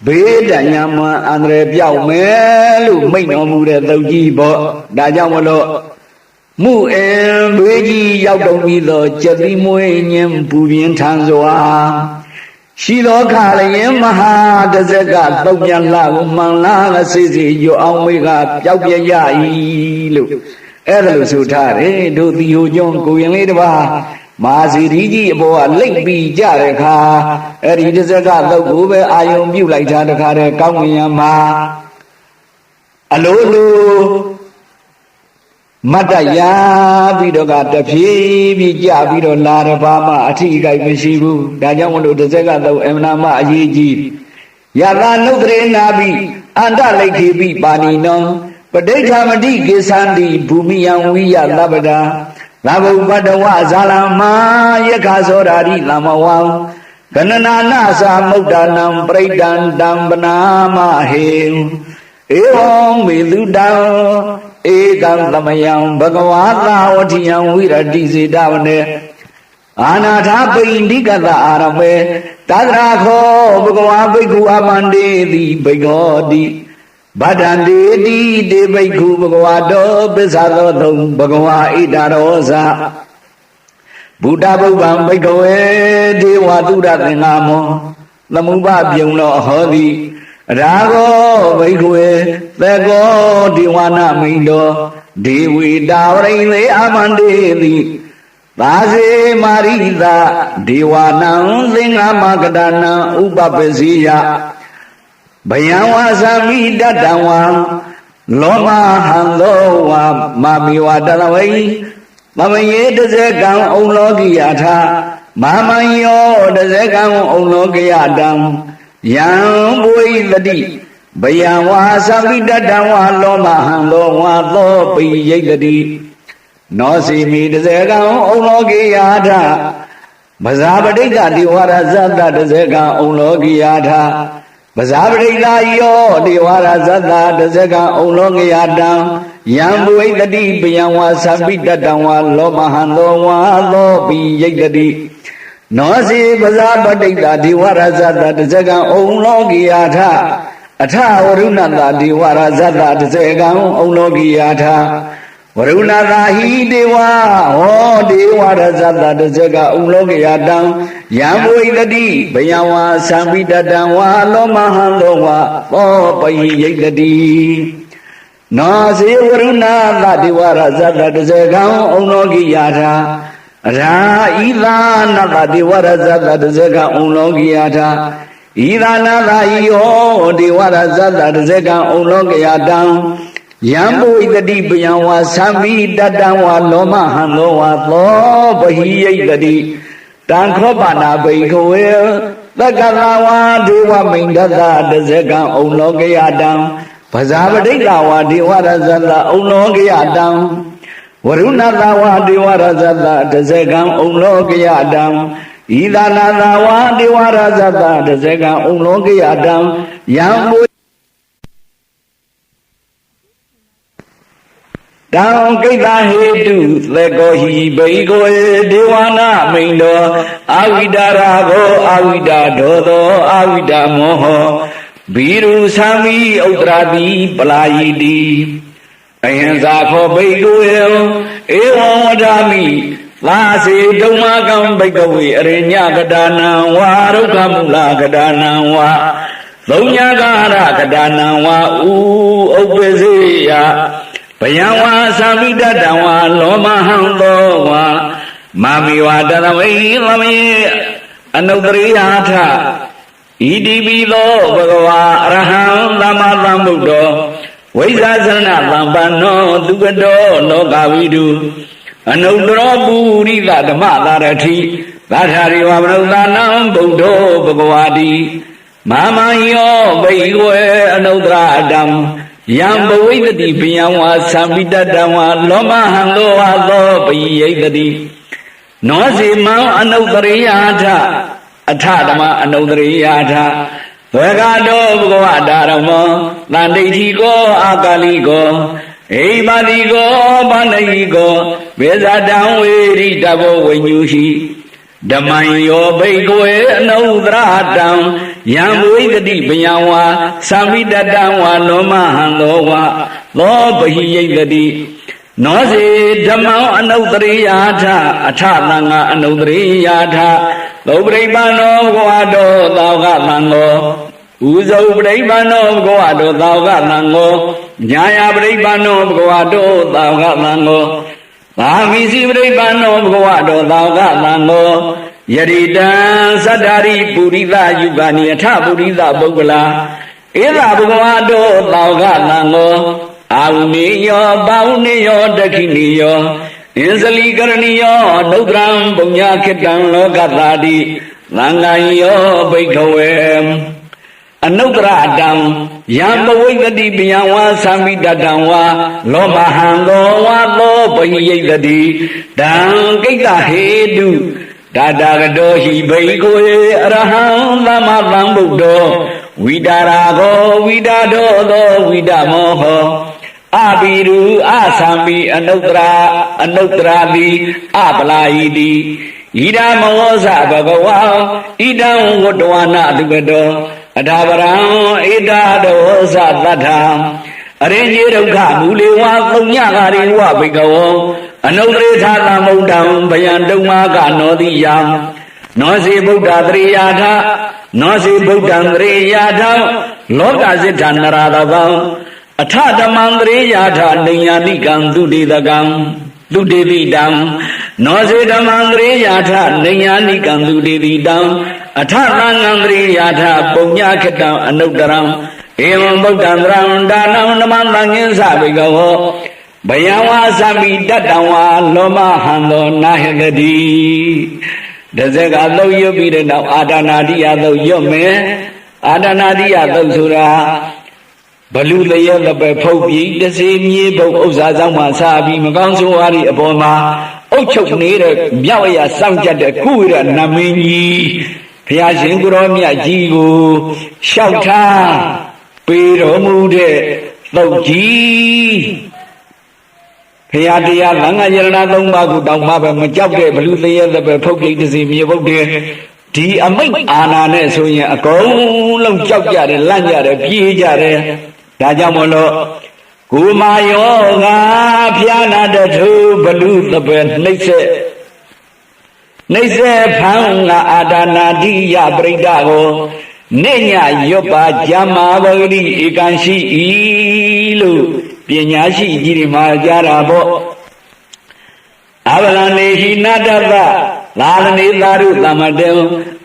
ဘေးတညမွန်အန္တရာယ်ပြောက်မယ်လို့မိန့်တော်မူတဲ့သုတ်ကြီးပေါ့ဒါကြောင့်မလို့မှုအင်ဘေးကြီးရောက်တော်ပြီးသောကျက်တိမွေးညင်ပူပြင်းထန်စွာရှိသောခါလျင်မဟာတဇက်ကသုတ်ပြန်လာကိုမှန်လာကစိစိရွအောင်မေကပျောက်ပြရ၏လို့အဲ့ဒါလို့ဆိုထားတယ်တို့ဒီဟိုကျွန်းကိုရင်လေးတစ်ပါးမာစီရီကြီးအပေါ်ကလိတ်ပြီးကြတဲ့အခါအဲ့ဒီတဇက်ကသုတ်ကိုပဲအာယုံပြုတ်လိုက်တာတခါတည်းကောင်းကင်ယံမှာအလိုလိုမတ်တရာပြီးတော့ကတဖြည်းဖြည်းကြပြီးတော့လာတဲ့ဘာမှအထီးအကိုက်မရှိဘူးဒါကြောင့်မလို့တဇက်ကသုတ်အမနာမအရေးကြီးယတာနုဒရေနာပိအန္တလိခေပိပါဏိနောပဋိဋ္ဌာမတိကိသန္တိဘူမိယံဝိယသဗ္ဗတာသဗ္ဗုပတ္တဝဇာလမယက္ခသောဓာတိသမဝံကနနာနသမုဒ္ဒနံပရိဒံတံပနာမဟေဧဝံမေတုတံဧကံသမယံဘဂဝါသာဝတိယံဝိရတိစေတဝနေအာနာထာပိန္ဒိကတအာရမေသဒ္ဒရာခောဘဂဝါဘိက္ခုအမန္တေတိဘိက္ခောတိဗဒ္ဒန္တေတိတေဘိက္ခုဘဂဝါတောပစ္ဆာသောသုံဘဂဝါဣဒရောဇဘုဒ္ဓဘုဗ္ဗံဘိက္ခဝေဒေဝသုရသင်္ဃမောသမုပပြုံတော်ဟောတိရာဂောဘိက္ခဝေသကောဒေဝနာမိန်တော်ဒေဝီတာဝရိန်လေအမန္တေတိသာစေမာရိတာဒေဝနံသင်္ဃမကတနံဥပပစီယဘယံဝါသမိတတံဝံလောမဟံသောဝါမမိဝတလဝိ သမယေတဇေကံဩလောကိယထာမမယောတဇေကံဩလောကိယတံယံဘွေတတိဘယံဝါသမိတတံဝါလောမဟံသောဝါသောပိယိတတိနောစီမိတဇေကံဩလောကိယထာပဇာပဋိက္ခတိဝရဇတတဇေကံဩလောကိယထာပဇာပဋိက္ခယောတိဝရဇတတဇေကံဩလောကိယတံယံဘွေတတိပယံဝါသမိတတံဝါလောမဟံသောဝါသောပိယိတတိနောစီပဇာပဋိက္ခတိဝရဇတတဇေကံဩလောကိယထာအထဝရုဏတတိဝရဇတတဇေကံဩလောကိယထာဝရုဏသာဟိဒေဝဟောဒေဝရဇတတဇေကဩလောကိယတံယံဘွေတတိဘယံဝါသမိတတံဝါလောမဟံသောဝါသောပိယိတတိနောစေဝရုဏသတိဝရဇတတဇေကံဩလောကိယထာရာဣသာနတတိဝရဇတတဇေကံဩလောကိယထာဣသာနသာဤဟောတိဝရဇတတဇေကံဩလောကိယတံယံဘုဣတတိပယံဝါသမိတတံဝါလောမဟံသောဝါသောပဟိယိတတိတံခောပါဏဘိခဝေသက္ကလာဝါဒေဝမိန်ဒသတဇေကံဩလောကိယတံပဇာပဋိက္ခဝါဒေဝရဇတဩလောကိယတံဝရုဏသဝါဒေဝရဇတတဇေကံဩလောကိယတံဣဒနာသဝါဒေဝရဇတတဇေကံဩလောကိယတံယံဘုတံကိတ္တဟေတုသေကောဟိဘိကောဒေဝနာမိန်တော်အာဝိဒရာဘောအာဝိဒဒောသောအာဝိဒမောဟဘီရုသမိဥတ္တရာတိပလာယိတိအဟံဇာခောဘိကောဧဝံဝဒာမိသာစေဒုံမကံဘိကဝေအရိညကဒါနံဝါဒုက္ခမူလကဒါနံဝါသုံးညာကာရကဒါနံဝါဥပ္ပစေယဘယံဝါသမိတတံဝါလောမဟံသောဝါမာမိဝါတသဝိသမယေအနုတ္တရိယာထဣတိပိသောဘဂဝါအရဟံသမ္မာသမ္ဗုဒ္ဓောဝိဇ္ဇာသရဏသံပန္နောသူကတောလောကဝိတုအနုတ္တရောပုရိသဓမ္မသာရတိသာထာရိဝမနုဿာနံဗုဒ္ဓောဘဂဝါတိမာမယောဘိဝေအနုတ္တရတံယံဘဝိတတိပယံဝါသံပိတတံဝါလောမဟံသောဝါသောပိယိတတိနောစီမံအနုတ္တရိယာထအထဓမ္မအနုတ္တရိယာထဝေကတောဘဂဝတာရမောတန်ဒိဋ္ဌိကောအာကာလိကောဣမတိကောဘာနဟိကောဝေဇတံဝေရိတဘောဝိညုရှိဓမ္မယောဘိကဝေအနုတ္တရတံယံဝိတတိပယံဝါသံမိတတံဝါလောမဟံသောဝါသောပဟိယိတတိနောစေဓမ္မောအနုတ္တရိယာထအထသံဃာအနုတ္တရိယာထသုပရိပန္နောဘဂဝတောသာဝကသံဃောဥဇုပရိပန္နောဘဂဝတောသာဝကသံဃောညာယပရိပန္နောဘဂဝတောသာဝကသံဃောသာမိစီပရိပန္နောဘဂဝတောသာဝကသံဃောယရိတံသတ္တရိပုရိသယုဂာနိအထပုရိသပုဂ္ဂလာဧသဘဂဝတောသာဝကသံဃောအာဝနိယောဘာဝနိယောတခိနိယောအင်ဇလိကရဏီယောဒုက္ခံပုညခိတံလောကတာတိသံဃာယောဘိက္ခဝေအနုတ္တရတံယံဘဝိတတိပယံဝါသံမိတတံဝါလောမဟံသောဝါသောပဟိယိတတိတံကိတ္တဟေတုဒါတာကတောဟိဘိက္ခဝေအရဟံသမ္မာသမ္ဗုဒ္ဓောဝိတာရာကောဝိတာဒောသောဝိတမောဟောအဘိရုအသံမိအနုတ္တရာတိအပလာယိတိဣဒာမောဇဘဂဝါဣဒံဝတ္တဝနာတုကတောအထာပရံဣဒာဒောဇသတ္ထာအရိညေဒုက္ခမူလေဝါသုံညကာရိဝဘိကဝောအနုတ္တရေထာသမုဒ္ဒံဗယံတုံမာကနောတိယံနောစီဗုဒ္ဓတရိယာထနောစီဗုဒ္ဓံတရိယာထလောကစိတ္ထနရတဗံအထဓမ္မံတရိယာထနိညာတိကံသူတေတကံသူတေတိတံနောစေဓမ္မံတရိယာထနိညာတိကံသူတေတိတံအထသံဃံတရိယာထပုညခိတံအနုတ္တရံဧဝံဗုဒ္ဓံတရံဒါနံနမံသံဃင်္စဘိကဝော ဘယံဝါသမိတတံဝါလောမဟံသောနာဟတတိတဇက်ကသုတ်ရွတ်ပြီးတဲ့နောက်အာဒနာတိယသုတ်ရွတ်မယ်အာဒနာတိယသုတ်ဆိုတာဘလူတရလပဲဖုတ်ပြီးတစေမြေဘုံဥစ္စာဆောင်မှစားပြီးမကောင်းဆိုးဝါးဒီအပေါ်မှာအုတ်ချုပ်နေတဲ့မြောက်အရာစောင့်ကြတဲ့ကုဝိရနမင်းကြီးဘုရားရှင်ကိုရောမြတ်ကြီးကိုလျှောက်ထားပေးတော်မူတဲ့သုတ်ကြီးဘုရားတရားသံဃာယရဏသုံးပါးကိုတောင်းမှပဲမကြောက်တဲ့ဘလူတရလပဲဖုတ်ပြီးတစေမြေဘုတ်တဲ့ဒီအမိတ်အာနာနဲ့ဆိုရင်အကုန်လုံးကြောက်ကြတယ်လန့်ကြတယ်ပြေးကြတယ်ဒါကြောင့်မလို့ကိုမာယောငါဖျားနာတထုဘလူတပယ်နှိမ့်ဆက်ဖန်ငါအာဒနာတိယပရိဒကိုနေညရွတ်ပါကြမှာပဂတိဧကံရှိဤလို့ပညာရှိကြီးတွေမှာကြားတာပေါ့အဗလံနေဟိနာတသလာလနေသာရုသမတေ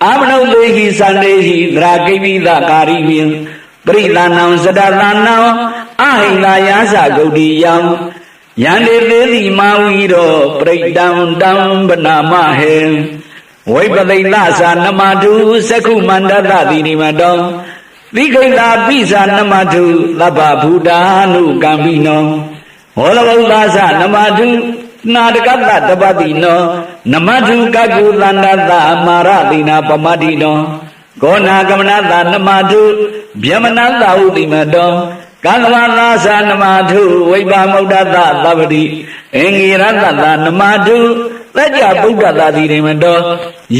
အာမနုသေဟိသန္တေဟိသရာကိပိသကာရိဝိပရိသနံစတသနံအဟိလာယာသဂုတ်တိယံယန္တေသေတိမာဝီရောပရိတံတံပနာမဟေဝိပသိလသာနမတုသက္ခုမန္တတတိနိမတောသီခိတာပိသာနမတုသဗ္ဗဗုဒ္ဓ ानु ကံပိနောဟောလဘုဒ္ဓသနမတုနာတကတ္တတပတိနောနမတုကကုသန္တတမာရတိနာပမတိနောဂောနာကမနတနမတုဗျမနတဥတိမတောကံဝနာသနမတုဝိပါမုဒ္ဒတသဗ္ဗတိအင်္ဂိရတတနမတုသကြဗုဒ္ဓသာတိရေမတော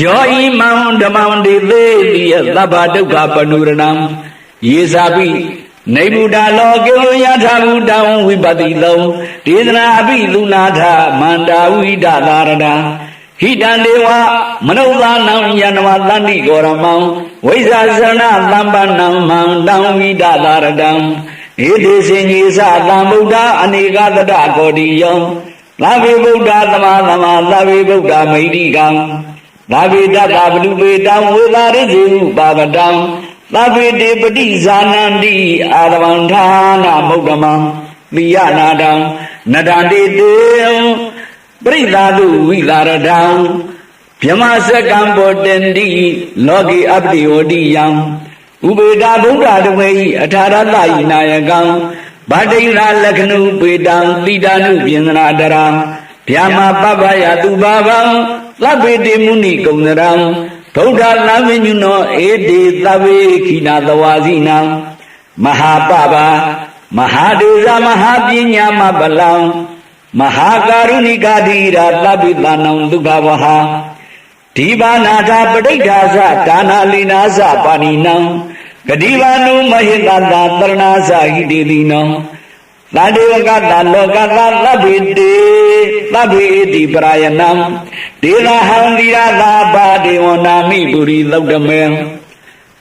ယောဤမံဓမ္မံတိသေတိယသဗ္ဗဒုက္ခပနုရဏံယေဇာပိနေဗုဒ္ဓလောကေယထာဘုဒ္ဓံဝိပတိလောဒေသနာအပိသုနာထမန္တာဝိဒသာရဏဟိတံဒေဝမနုဿာနံယန္နဝတန္တိဂောရမံဝိဇာဇရဏသမ္ပန္နံမန္တံဝိဒသာရတံဧတေစင်ကြီးသသံဗုဒ္ဓအနေကတတကောတိယောသဗ္ဗေဗုဒ္ဓသမသမာသဗ္ဗေဗုဒ္ဓမိတိကံသဗ္ဗေတတဘလူပေတံဝေသာရိစေဟုပါကတံသဗ္ဗေတေပတိဇာနန္တိအာရဝန္ဌာနာမုဒ္ဓမံပိယနာတံနတံတေတေပရိသာတုဝိလာရတံဗြဟ္မစကံဘောတန္တိလောကေအပတိဝတိယံဥပေတာဗုဒ္ဓတဝေဟိအထာရတယိနာယကံဗတ္တိရာလက္ခဏုပေတံတိတာနုပြင်နာတရံဗျာမပပ္ပယသူဘာဗံသဗ္ဗေတေမုနိကုံရံဗုဒ္ဓသဗ္ဗညုနောဧတေသဗ္ဗေခိနာသဝါစီနံမဟာပပမဟာဒေဇမဟာပညာမပလံမဟာကာရုဏိကာတိရာသဗ္ဗိတနံဒုက္ခဝဟာဒီဘာနာထာပဋိဋ္ဌာသဒါနာလိနာသပါဏိနံဂတိဘာနုမဟိတတသရဏာသဟိတိတိနောသတေဝကတလောကတသဗ္ဗေတေသဗ္ဗေတိပရာယနံဒေဝဟံသီရသာပါဒေဝနာမိပုရိသုတ်တမေ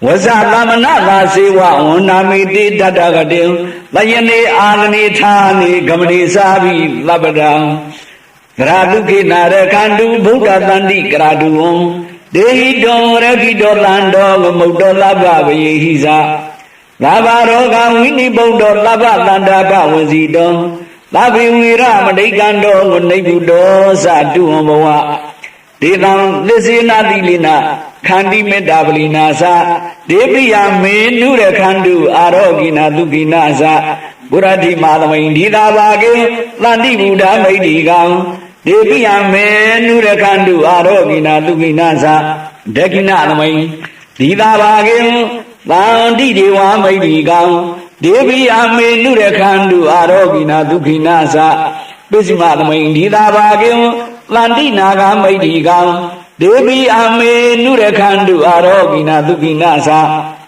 ဝဇသမနသာစေဝဝန္နာမိတိတတကတေသယနေအာဂနေဌာနေဂမနေစာဘိသဗ္ဗတံကရာတုခိနာရခန္တုဗုဒ္ဓတန္တိကရာတုဝံဒေဟိတောရခိတောတန္တောမုတ်တောလဗ္ဗဝယေဟိဇာသဗ္ဗရောဂဝိနိဗုဒ္ဓောလဗ္ဗတန္တာပဝစီတောသဗ္ဗေဝိရမဋိကံတောဝနိဗ္ဗုတောသတုဝံဘဝဒေတံသစ္စေနာတိလိနာခန္တိမေတ္တာပလီနာသဒေပိယမေနုရခန္တုအာရောဂိနာဒုခိနာသဘုရတိမာသမိန်ဒီသာဘာကေသန္တိဗုဒ္ဓမိတ်တိကံဒေပိယမေနုရခန္တုအာရောဂိနာဒုခိနာသဒက္ခိဏသမိန်ဒီသာဘာကေသန္တိဒေဝမိတ်တိကံဒေပိယမေနုရခန္တုအာရောဂိနာဒုခိနာသပိစိမသမိန်ဒီသာဘာကေသန္တိနာဂမိတ်တိကံဒေဝီအမေနုရခန္တုအာရောဂိနာဒုခိနာသ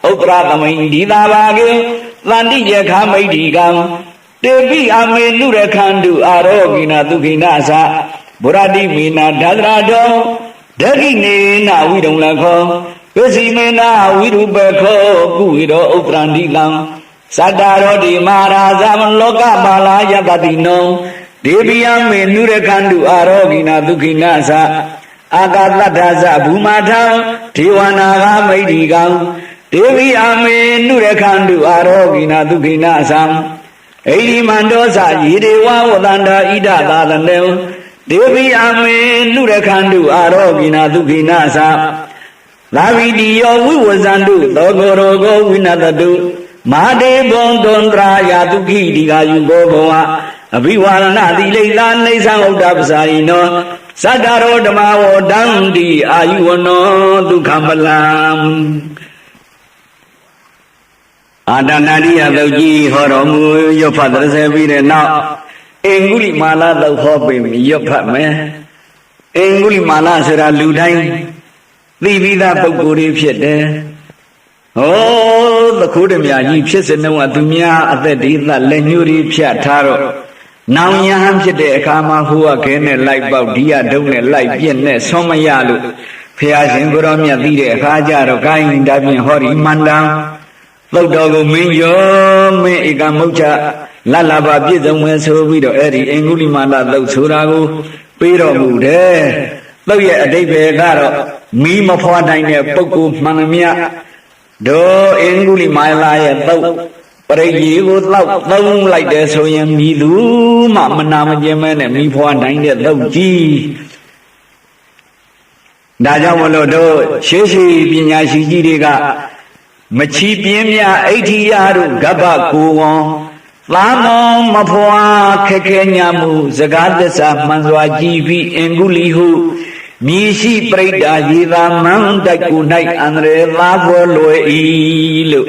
ဥပရသမိန်ဒီသာဘာကေသန္တိယခမိတ်တိကံတေပိအမေနုရခန္တုအာရောဂိနာဒုခိနာသဗုရတိမေနာဒသရတောဒဂိနေနဝိရုံလခောပစီမေနာဝိရုပခောကုဝိရောဥပရန္တိလံသတ္တရောတိမဟာရာဇမလောကပါလာယတတိနောဒေဝီအမေနုရခန္တုအာရောဂိနာဒုခိနာသအာကာသတ္ထဇဘူမာထံဒေဝနာဂမိတ်တိကံဒေဝီအမေနုရခန္တုအာရောဂိနာဒုခိနာသံ ဣတိမန္တောသယေဒေဝဝတန္တာဣဒသာသနေဒေဝီအမေနုရခန္တုအာရောဂိနာဒုခိနာသလာဝိတိယောဝိဝဇန္တုသောဂရောဂောဝိနတတုမာဒေဘွန်သွန်တရာယာဒုခိဒီဃာယုဘောဘဝအဘိဝါရဏတိလိတာနေသံဥဒ္ဒပစာယိနောသတ္တရောဓမ္မဝဒံတိအာယုဝနောဒုက္ခမလံအာတနာရိယသုတ်ကြီးဟောတော်မူရွတ်ဖတ်30ပြီးတဲ့နောက်အင်္ဂုလိမာလသုတ်ဟောပြီးရွတ်ဖတ်မယ်အင်္ဂုလိမာလဆိုတာလူတိုင်းသိပြီးသားပုဂ္ဂိုလ်တွေဖြစ်တယ်ဟောသခိုးဓမြကြီးဖြစ်စနှုံးကသူများအသက်ဒီသက်လက်ညှိုးတွေဖြတ်ထားတော့နောင်ယဟန်ဖြစ်တဲ့အခါမှာဟိုကခဲနဲ့လိုက်ပေါက်ဒီကဒုံနဲ့လိုက်ပြက်နဲ့ဆွမ်းမရလို့ဖះရှင်ကိုရောမြတ်သိတဲ့အခါကျတော့ကိုင်းဒါဖြင့်ဟောဒီမန္တံသုတ်တော်ကိုမင်းကျော်မင်းဧကမုတ်ချလလဘာပြည့်စုံမယ်ဆိုပြီးတော့အဲ့ဒီအင်္ဂုလိမာလသုတ်ဆိုတာကိုပေးတော်မူတယ်သုတ်ရဲ့အတိပ္ပယ်ကတော့မီးမဖွာနိုင်တဲ့ပုဂ္ဂိုလ်မှန်သမျှတို့အင်္ဂုလိမာလရဲ့သုတ်ပရိယေကိုလောက်သုံးလိုက်တယ်ဆိုရင်မြည်သူမှမနာမကျင်မဲနဲ့မီးဖွာနိုင်တဲ့သုတ်ကြီးဒါကြောင့်မလို့တို့ရှေးရှေးပညာရှိကြီးတွေကမချီပြင်းမြအဋ္ဌိယတို့ဂဗ္ဗကိုဝံသာမောမဖွာခက်ခဲညာမှုစကားသစ္စာမှန်စွာကြည်ပြီးအင်္ဂုလိဟုမြည်ရှိပရိဒ္ဓရေသာမန်းတိုက်ကို၌အန္တရေသာဘောလွယ်၏လို့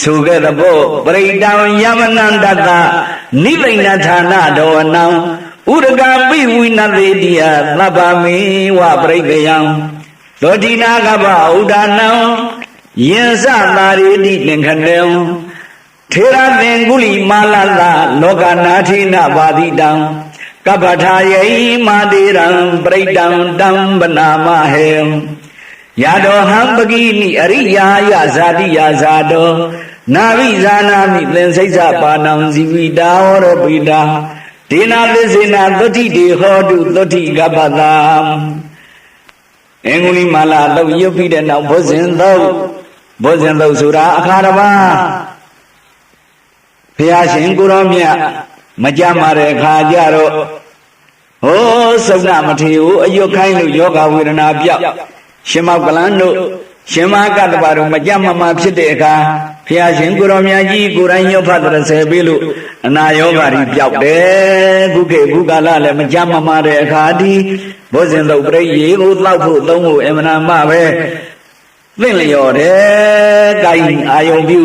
ဆိုခဲ့တဲ့ဘောပရိဒံယမနန္တတနိဗ္ဗိဏဌာနတော်အနံဥရကပိဝိနသေတိယသဗ္ဗမေဝပရိဒယံသောတိနာကဗ္ဗဥဒ္ဒနံယင်္စသာရိတိသင်္ခဏံထေရသင်္ကုလိမာလလလောကနာထိနပါတိတံကပ္ပထာယိမာတိရံပရိဒံတံပနာမဟေယတောဟံပကိနိအရိယာယဇာတိယဇာတောနာဝိဇာနာမိသင်္စိစ္ဆပါဏံဇီဝိတာဟောရပိတာဒေနာသစ္စေနာသုတိတေဟောတုသုတိကပ္ပတံအင်္ဂုလိမာလသုတ်ရွတ်ပြီးတဲ့နောက်ဘုဇင်သုတ်ဆိုတာအခါတစ်ပါးဘုရားရှင်ကိုရောမြတ်မကြမ်းပါတဲ့အခါကျတော့ဟိုးသုဏမထေရကိုအယွတ်ခိုင်းလို့ယောဂဝေဒနာပြောက်ရှင်မောကလန်တို့ရှင်မကတ္တပါတို့မကြမ်းမဖြစ်တဲ့အခါဘုရားရှင်ကိုရောမြတ်ကြီးကိုယ်တိုင်ရွတ်ဖတ်30ပေးလို့အနာယောဂါတွေပြောက်တယ်ခုခေတ်ခုကာလလည်းမကြမ်းမတဲ့အခါဒီဘုဇင်သုတ်ပရိယေကိုတောက်ဖို့သုံးဖို့အမှန်မှပဲသင့်လျော်တယ်ကိုင်အာယုံပြု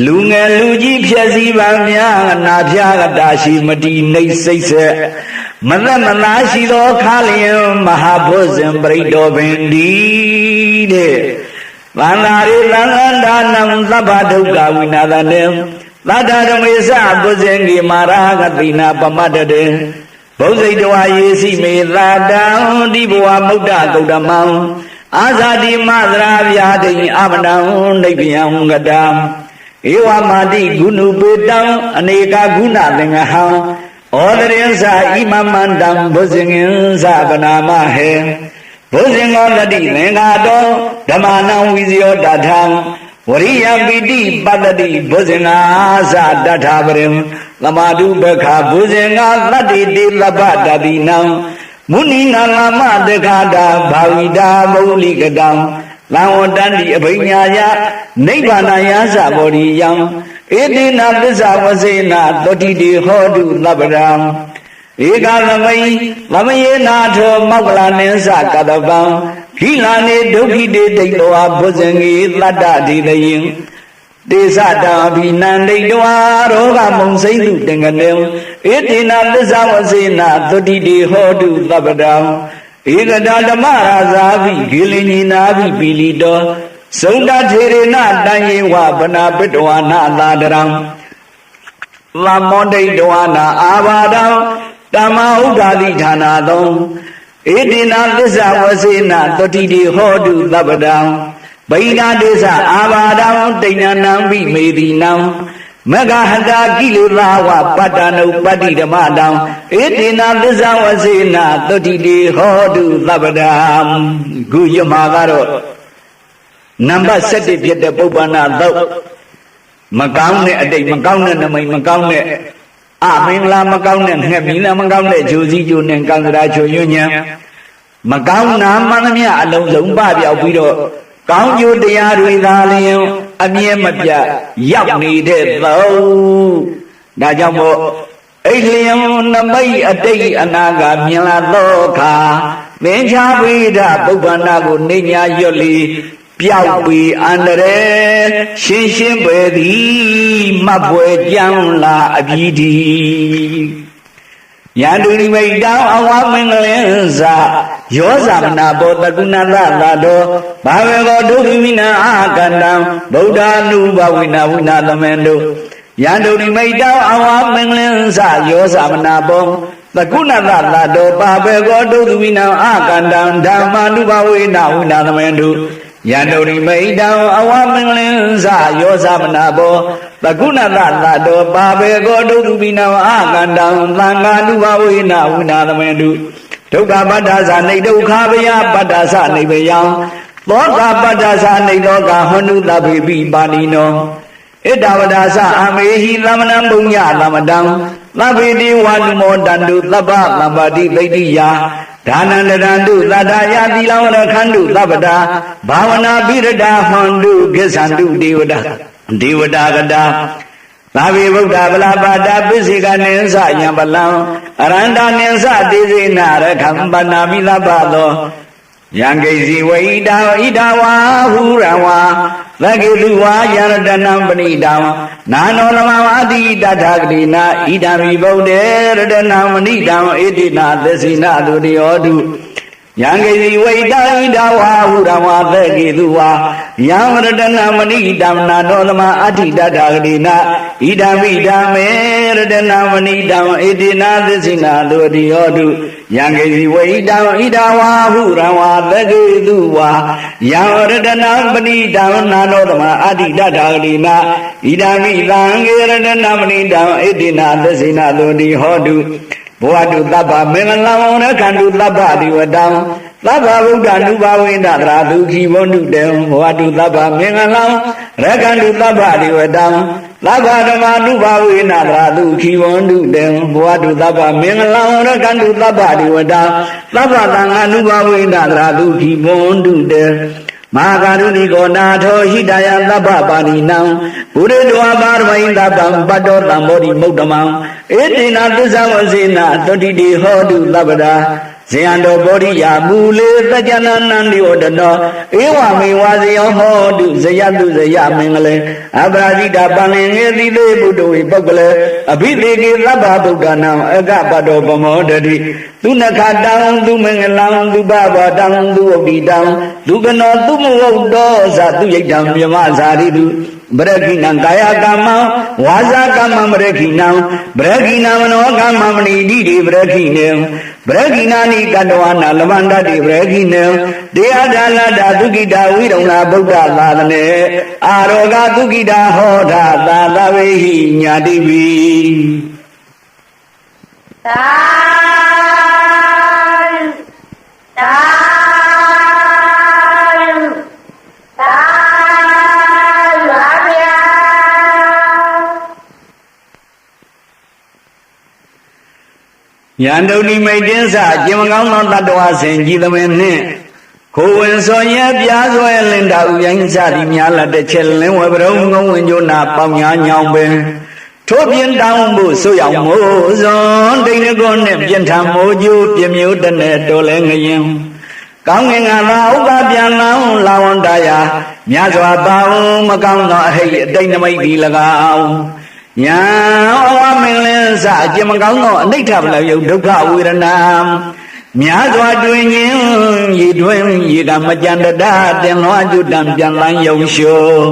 လူငယ်လူကြီးဖြည့်စည်းပါများနာဖြာကတာရှိမတီနှိမ့်စိတ်ဆက်မသက်မလားရှိသောခါလျင်မဟာဘုဇင်ပရိတောပင်ဒီတဲ့သန္တာရိသံဃန္တာနံသဗ္ဗဒုက္ခဝိနာသနေသတ္တရမေသဘုဇင်ကိမာရာဂတိနာပမတ္တတေဘုဇိတဝါယေစီမေသာတံဒီဘဝမုဒ္ဒဂௌတမံအာဇာတိမသရာဗျာတိအမနံနိဗ္ဗယံကတံဧဝမာတိဂုဏုပေတံအနေကဂုဏသင်္ဃဟံဩဒရင်္စာဣမမန္တံဘုဇင်္ဂင်္စာပနာမဟေဘုဇင်္ဂောတတိသင်္ဃာတောဓမ္မနံဝိဇယောတထံဝရိယပိတိပတ္တိဘုဇင်္ဂာသတ္ထာပရိသမာဓုပခဘုဇင်္ဂာသတ္တိတေလပတတိနံမုနိနာလမတခာတာဘာဝိတာမௌလိကတံသံဝတ္တန္တိအဘိညာယနိဗ္ဗာနယသဘောရိယံဧတိနာသစ္စာဝစေနာတောတိတေဟောတုသဗ္ဗရံဧကသမိယေနာထောမောက္ကလနိသကတပံခိလာနေဒုက္ခိတေဒိဋ္ဌောဘုဇင်္ဂေသတ္တတိတယံတေသတာအဘိနန္ဒိတဝါရောဂမုံစိတုတင်္ဂနေဧတိနာသစ္စာဝစေနာတောတိတေဟောတုသဗ္ဗရံဧကတာဓမ္မရာဇာပိဂေလင်ညီနာပိပိလိတောသုန္ဒထေရဏတံယေဝဗနာပိတဝါနာသာတရံလမောဒိတဝါနာအာဘာဒံတမဥဒ္ဓာတိဌာနာသောဧတိနာသစ္စာဝစေနာတောတိတေဟောတုသဗ္ဗတံဗိနာဒေသအာဘာဒံတိဏနံပိမေတိနံမဂဟတာကိလေသာဝပတ္တနုပတ္တိဓမ္မတံဧတိနာသစ္စာဝစေနာတောတိတေဟောတုသဗ္ဗတံခုရမှာကတော့နံပါတ်7ဖြစ်တဲ့ပုပ္ပန္နသုတ် မကောင်းတဲ့အတိတ်မကောင်းတဲ့နမိတ်မကောင်းတဲ့အမင်္ဂလာမကောင်းတဲ့ငှက်မီးမကောင်းတဲ့ဂျိုစီဂျိုနဲ့ကံစရာချိုညွညံမကောင်းနာမှန်သမျှအလုံးစုံပပြောက်ပြီးတော့ကောင်းကျိုးတရားတွေသာလျင်အမြဲမပြတ်ရောက်နေတဲ့သောဒါကြောင့်မို့အိလျံနမိတ်အတိတ်အနာကမြင်လာသောအခါသင်္ချာဝိဒပုပ္ပန္နကိုနေညာရွတ်လီပျောက်ပြီးအန္တရာယ်ရှင်းရှင်းပဲသည်မတ်ပွဲကြံလာအပြီးဒီယန္တုရိမိတ်တောင်အဝမင်္ဂလင်္စယောဇာမနာဘောတကုဏသသာတောဘာဝေကောဒုက္ခိမိနာအာကန္တံဗုဒ္ဓ ानु ဘဝိနာဝိနာသမေတုယန္တုရိမိတ်တောင်အဝမင်္ဂလင်္စယောဇာမနာဘောတကုဏသသာတောဘာဝေကောဒုက္ခိမိနာအာကန္တံဓမ္မာနုဘဝိနာဝိနာသမေတုယန္တုရိမိတ်တောင်အဝမင်္ဂလင်္စယောဇာမနာဘောတကုဏသသာတောပါဘေကောဒုက္ခိမိနာအာကန္တံသံဃာနုဘဝိနာဝိနာသမေတုဒုက္ခပတ္ထာသနေဒုက္ခဗယပတ္ထာသနေဗယံသောတာပတ္ထာသနေလောကဟောနုသဗ္ဗေပိပါဏိနောဣတဝဒါသအမေဟိသမဏံပုညသမတံသဗ္ဗေတိဝါနုမောတန္တုသဗ္ဗသမ္ပါတိသိတိယဒါနန္တရန္တုသတ္တယသီလဝရခန္တုသဗ္ဗတာဘာဝနာပိရတာဟွန်တုကိစ္ဆန္တုဒေဝတာဒေဝတာကတာသာဝေဗုဒ္ဓဗလာပါတာပိစိကနိသယံပလံအရန္တာနိသတိစေနာရခံပနာမိလဘသောယံကိစီဝိတာဣဒဝါဟုရံဝါသကေတုဝါယရတနံပဏိတံနာနောလမဝါတိတထာဂတိနာဣဒံမိဗုဒ္ဓေရတနံမဏိတံဣတိနာသစ္စိနာသူတိယောတုယံကိစီဝိတာဣဒဝါဟုရံဝါသကေတုဝါယံရတနံမဏိတံနာနောလမအဋ္ဌိတထာဂတိနာဣဒံမိဓမ္မေရတနံမဏိတံဣတိနာသစ္စိနာသူတိယောတုယံကိစီဝိတံဣဒဝါဟုရံဝါသကေတုဝါယံရတနံပဏိတံနာနောတမအဋ္ဌိတထာဂတိနာဣဒံမိသံဃေရတနံပဏိတံဣတိနာသစ္စိနာသူတိဟောတုဘောတုသဗ္ဗမင်္ဂလံရခန္တုသဗ္ဗတိဝတံသဗ္ဗဗုဒ္ဓ ानु ဘဝိန္ဒသရာဒုက္ခိဝန္တုတေဘောတုသဗ္ဗမင်္ဂလံရခန္တုသဗ္ဗတိဝတံသဗ္ဗဓမ္မာနုဘဝိနာသရာဒုက္ခိဝန္တုတေဘောတုသဗ္ဗမင်္ဂလံရခန္တုသဗ္ဗတိဝတံသဗ္ဗသံဃာနုဘဝိနာသရာဒုက္ခိဝန္တုတေမဟာကာရုဏိကောနာထောဟိတယသဗ္ဗပါဏိနံဘုရေတောပါရမိန်သဗ္ဗံပတ္တောတံမောရိမုဒ္ဓမံဧတိနာသစ္စာဝစေနာတတိတိဟောတုသဗ္ဗတာဇေယံတော်ဘောဓိယာမူလေသကြနနန္တိဝတ္တနောဧဝမေဝဇေယောဟောတုဇယတုဇယမင်္ဂလေအပရာဇိတာပန္လင်ငေတိလေဘုဒ္ဓဝေပုဂ္ဂလေအဘိသေကေသဗ္ဗဗုဒ္ဓနာအကပတ္တောပမောတတိသူနခတံသူမင်္ဂလံသူဘဘတံသူဥပ္ပိတံသူကနောသူမဝုတ်တောဇသူယိတံမြမဇာရိတုဗရခိနံကာယကမ္မဝါစာကမ္မဗရခိနံဗရခိနံမနောကမ္မမဏိတိတိဗရခိနေဗရခိနာနိကတဝနာလမန္တတိဗရခိနေတေယဒါလတာသုကိတာဝိရုံနာဗုဒ္ဓသာသနေအာရောဂသုကိတာဟောတာသာသဝေဟိညာတိပိသာသာယန္တုနိမိတ်တင်းစအကျင်မကောင်းသောတတ္တဝါစဉ်ကြည်သမင်နှင့်ခိုးဝင်စောရဲပြားစွဲလင်တာဥယိုင်းစသည်များလက်တစ်ချက်လင်းဝဲပရုံငုံဝင်ကျိုးနာပေါင်ညာညောင်ပင်ထိုးပြင်းတောင်းဖို့ဆိုရောက်မိုးစွန်ဒိဋ္ဌကုနှင့်ပြင်းထန်မိုးကျိုးပြမျိုးတနဲ့တော်လဲငရင်ကောင်းငင်ကသာဥပပြန်လောင်းလာဝန္တရာမြတ်စွာဘုရားမကောင်းသောအဟိတ်အတိတ်နမိတ်ဒီ၎င်းညာဝမင်္ဂလင်းစအကျင်မကောင်းသောအနိဋ္ဌပလယုတ်ဒုက္ခဝေဒနာများစွာတွင်ခြင်းရေတွင်ရေကမကြံတတာတင်လွှားကျွတံပြန်လန်းယုံရှိုး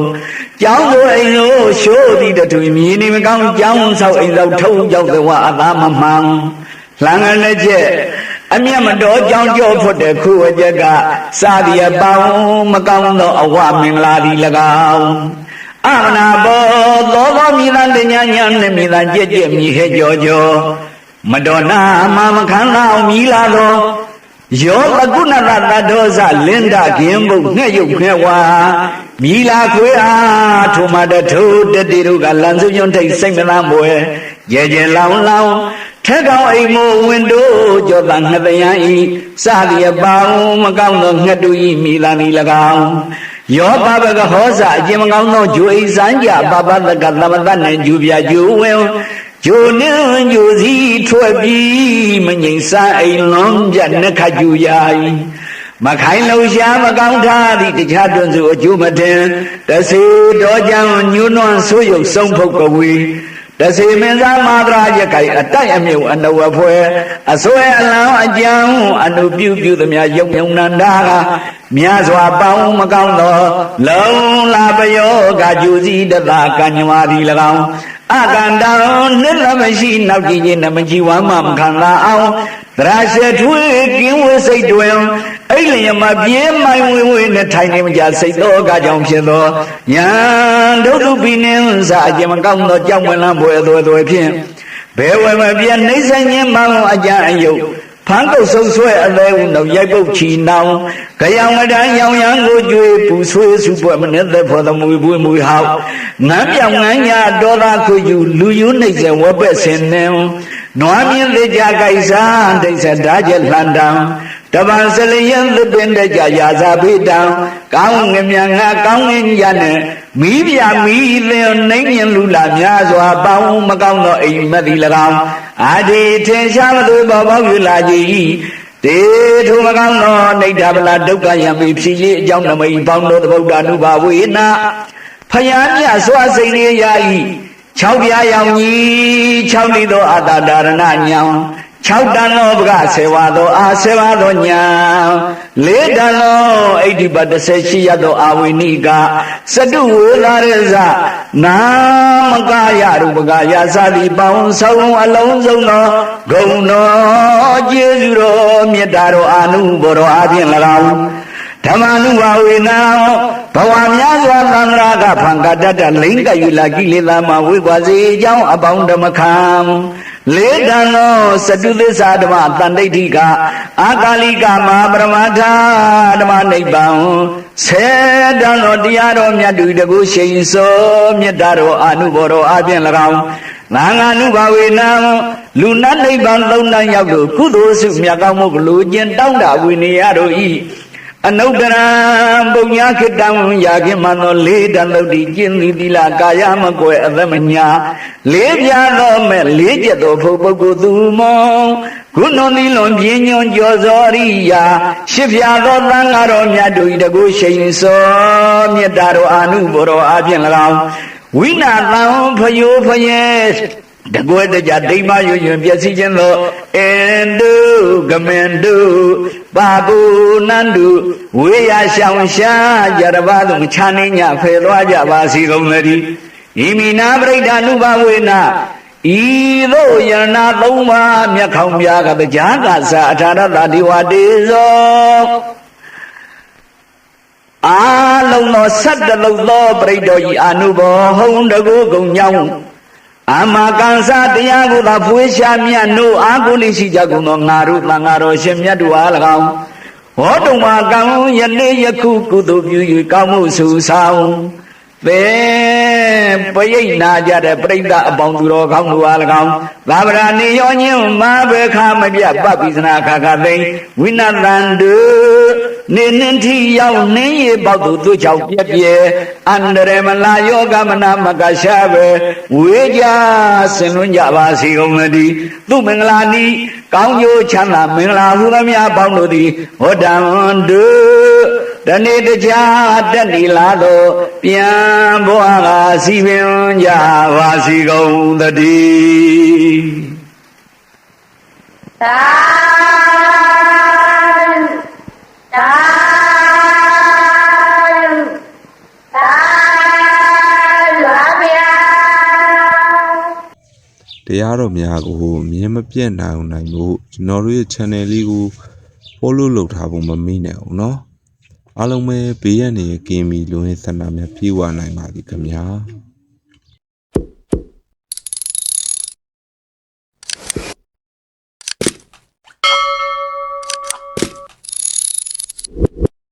ကျောင်းကိုအိမ်ကိုရှိုးသည်တထွေမြည်နေမကောင်းကျောင်းဆောက်အိမ်သောထုံးကြောက်သောအသာမမှန်လှန်ငယ်လက်ချက်အမျက်မတော်ကြောင်းကြောဖွတ်တဲ့ခုအကျက်ကစာဒီအပေါင်းမကောင်းသောအဝမင်္ဂလာဒီ၎င်းအမနာဘောသောသောမိသားတညာညာနဲ့မိသားကြက်ကြက်မြည်ဟဲ့ကြောကြောမတော်နာမမခန္ဓာအောင်မြည်လာသော ယောပကုဏတတ္တောဇလင်္ဒကင်းဘုတ်ငှက်ယုတ်ငှက်ဝါမြီလာခွေအားထိုမတထိုးတတိတို့ကလန်စုညွန့်ထိတ်စိတ်မလန်းပွဲရဲရဲလောင်လောင်ထက်ကောင်အိမ်မိုးဝင်တို့ကြောတန်ငှက်တယံဤစသည်အပေါင်းမကောင်းသောငှက်တို့ဤမြီလာနီ၎င်းယောပပကဟောဇအကျင်မကောင်းသောဂျိုအိစံကြပပတကသမတနှင့်ဂျူပြဂျိုဝင်ဂျိုနှင်းဂျိုစီထွက်ပြီးမငိမ့်စားအိမ်လွန်ပြနှက်ခတ်ဂျူယာဤမခိုင်လုံရှားမကောင်းထားသည့်တခြားတွင်စုအကျိုးမတင်တစေတော်ကြောင့်ညှိုးနွမ်းဆိုးရုပ်ဆုံးဖုတ်ကဝေတစေမင်းသားမာသရာရခိုင်အတိုက်အမြုပ်အနဝဖွဲအစွဲအလောင်းအကြံအနုပြုပြုသမျှယုံယုံနန္ဒာကမြတ်စွာပေါင်းမကောင်းသောလုံလာပယောကကျူစီတသကံညဝါဒီ၎င်းအကန္တံနှစ်လမရှိနောက်ကြည့်ခြင်းနမကြည်ဝမ်းမမခံလာအောင်သရရှထွေးကင်းဝေစိတ်တွင်အိလျမပြေးမိုင်ဝေဝေနဲ့ထိုင်နေမကြစိတ်သောကကြောင့်ဖြစ်သောညာဒုက္ခပိနှင်းစာအကျမကောင်းသောကြောင့်ဝင်လန်းပွဲသွဲဖြင့်ဘယ်ဝဲမပြနှိမ့်ဆိုင်ခြင်းမအောင်အကြအယုတ်ဖန်ကုတ်ဆုံဆွဲအလဲဦးနောက်ရိုက်ပုတ်ချီနောင်ကြောင်မတန်းရောင်ရန်ကိုကြွေပူဆွေးစုပွဲမနဲ့သက်ဖို့သမွေပွေးမွေဟောက်ငန်းပြောင်ငန်းညာဒေါသခွယူလူယူနှိမ့်စေဝက်ပက်စင်နေနွားမြင့်သေးကြကြိုက်စားဒိဋ္ဌဓာကျက်လှန်တံတပန်စလျံသပင်တကြရာဇာဖိတံကောင်းငမြငါကောင်းငင်ရနဲ့မိပြမိလျောနှိမ့်မြင်လူလာများစွာပေါင်းမကောင်းသောအိမ်မက်သည်၎င်းအာဒီထင်ရှားမသွေပေါ်ပေါက်ယူလာကြ၏တေထုမကောင်းသောနိဒ္ဓဗလာဒုက္ခယံမိဖြစ်၏အကြောင်းနမိတ်ပေါင်းသောသဗုဒ္ဓ ानु ဘာဝေနဖယားမြစွာစိတ်ရရ၏6ပြားရောင်ကြီး6လိသောအတ္တဒါရဏညံ6တန်သောပကဆေဝါသောအာဆေဝါသောညာ4တန်သောဣတိပ18ရသောအာဝိနိကစတုဝေလာရဇနာမကယရူပကယသတိပေါင်းဆုံးအလုံးစုံသောဂုဏ်တော်ကျေးဇူးတော်မေတ္တာတော်အာနုဘောတော်အပြင်၎င်းဓမ္မနုဘာဝေနံဘဝများစွာသံဃာကဖန်ကတတလိမ့်ကယူလာကိလေသာမှဝိကွာစေကြောင်းအပေါင်းဓမ္မခံလေးတန်သောစတုသစ္စာဓမ္မတန်ဋိဋ္ဌိကအာကာလိကမဟာပရမထာဓမ္မနိဗ္ဗာန်ဆေတန်သောတရားတော်မြတ်တူတကုရှိန်စောမေတ္တာတော်အာနုဘောတော်အပြင်၎င်းသံဃာနုဘာဝေနံလူနတ်နိဗ္ဗာန်သုံးတန်းရောက်လို့ကုသိုလ်စုမြတ်ကောင်းမှုကလူကျင်တောင်းတာဝိနည်းရတို့ဤအနုတ္တရံပုညခိတံယာခင်မသောလေးတန်လုတ်တိကျင့်သည်သီလကာယမကွယ်အသမညာလေးပြသောမဲ့လေးကျက်သောဘုပုဂ္ဂိုလ်သူမောဂုဏောနိလွန်ပြင်းညွန်ကြောစောရိယာရှစ်ပြသောသံဃာတော်မြတ်တို့ဤတကုရှိန်စောမေတ္တာတော်အာနုဘောတော်အပြင်၎င်းဝိနာသံဖယိုဖယဲတကွဲတကြဒိမ္မရွရွပျက်စီးခြင်းသောအင်တုကမင်တုပါပုနန္တုဝေယရှောင်ရှားကြတပါးသို့မချနှင်းညဖယ်သွားကြပါစေကုန်သတည်းဣမိနာပရိဒာနုဘဝေနဤသို့ယန္နာသုံးပါးမြတ်ခေါင်ပြားကတရားကစာအထာရတတိဝတေဇောအာလုံးသော17လုံးသောပရိဒောဤအာနုဘောဟုံတကုကုံညောင်းအမကန်စာတရားကိုသာဖွေးရှားမြတ်နို့အာကုလိရှိကြကုန်သောငါတို့သံဃာတော်ရှင်မြတ်တို့အား၎င်းဟောတုံမှာကံယနေ့ယခုကုသိုလ်ပြု၍ကောင်းမှုစုဆောင်သင်ပရိတ်နာကြတဲ့ပြိဿအပေါင်းသူတော်ကောင်းတို့အား၎င်းသာဗရာနေရောညင်းမာဘေခမပြပပိစနာခါခသိင်ဝိနတန္တုနေနှင်းထီရောက်နှင်းရပေါက်သူတို့ကြောင့်ပြက်ပြဲအန္တရမလာယောဂမနာမကရှာပဲဝေကြဆင်လွန်းကြပါစေကုန်သတည်းသူမင်္ဂလာနီကောင်းကျိုးချမ်းသာမင်္ဂလာဟုသမျှပေါင်းတို့သည်ဟောတံတုတနေ့တခြားတက်နေလာတော့ပြန်ဘွားကစီပင်ကြပါစီကုန်သတည်းသာသာသာဗျာတရားတော်များကိုမြင်မပြတ်နိုင်ဖို့ကျွန်တော်တို့ရဲ့ channel လေးကို follow လုပ်ထားဖို့မမေ့နဲ့အောင်နော်အားလုံးပဲဘေးရန်နေကင်းပြီးလူရင်းဆန္ဒများပြေဝနိုင်ပါသည်ခင်ဗျာ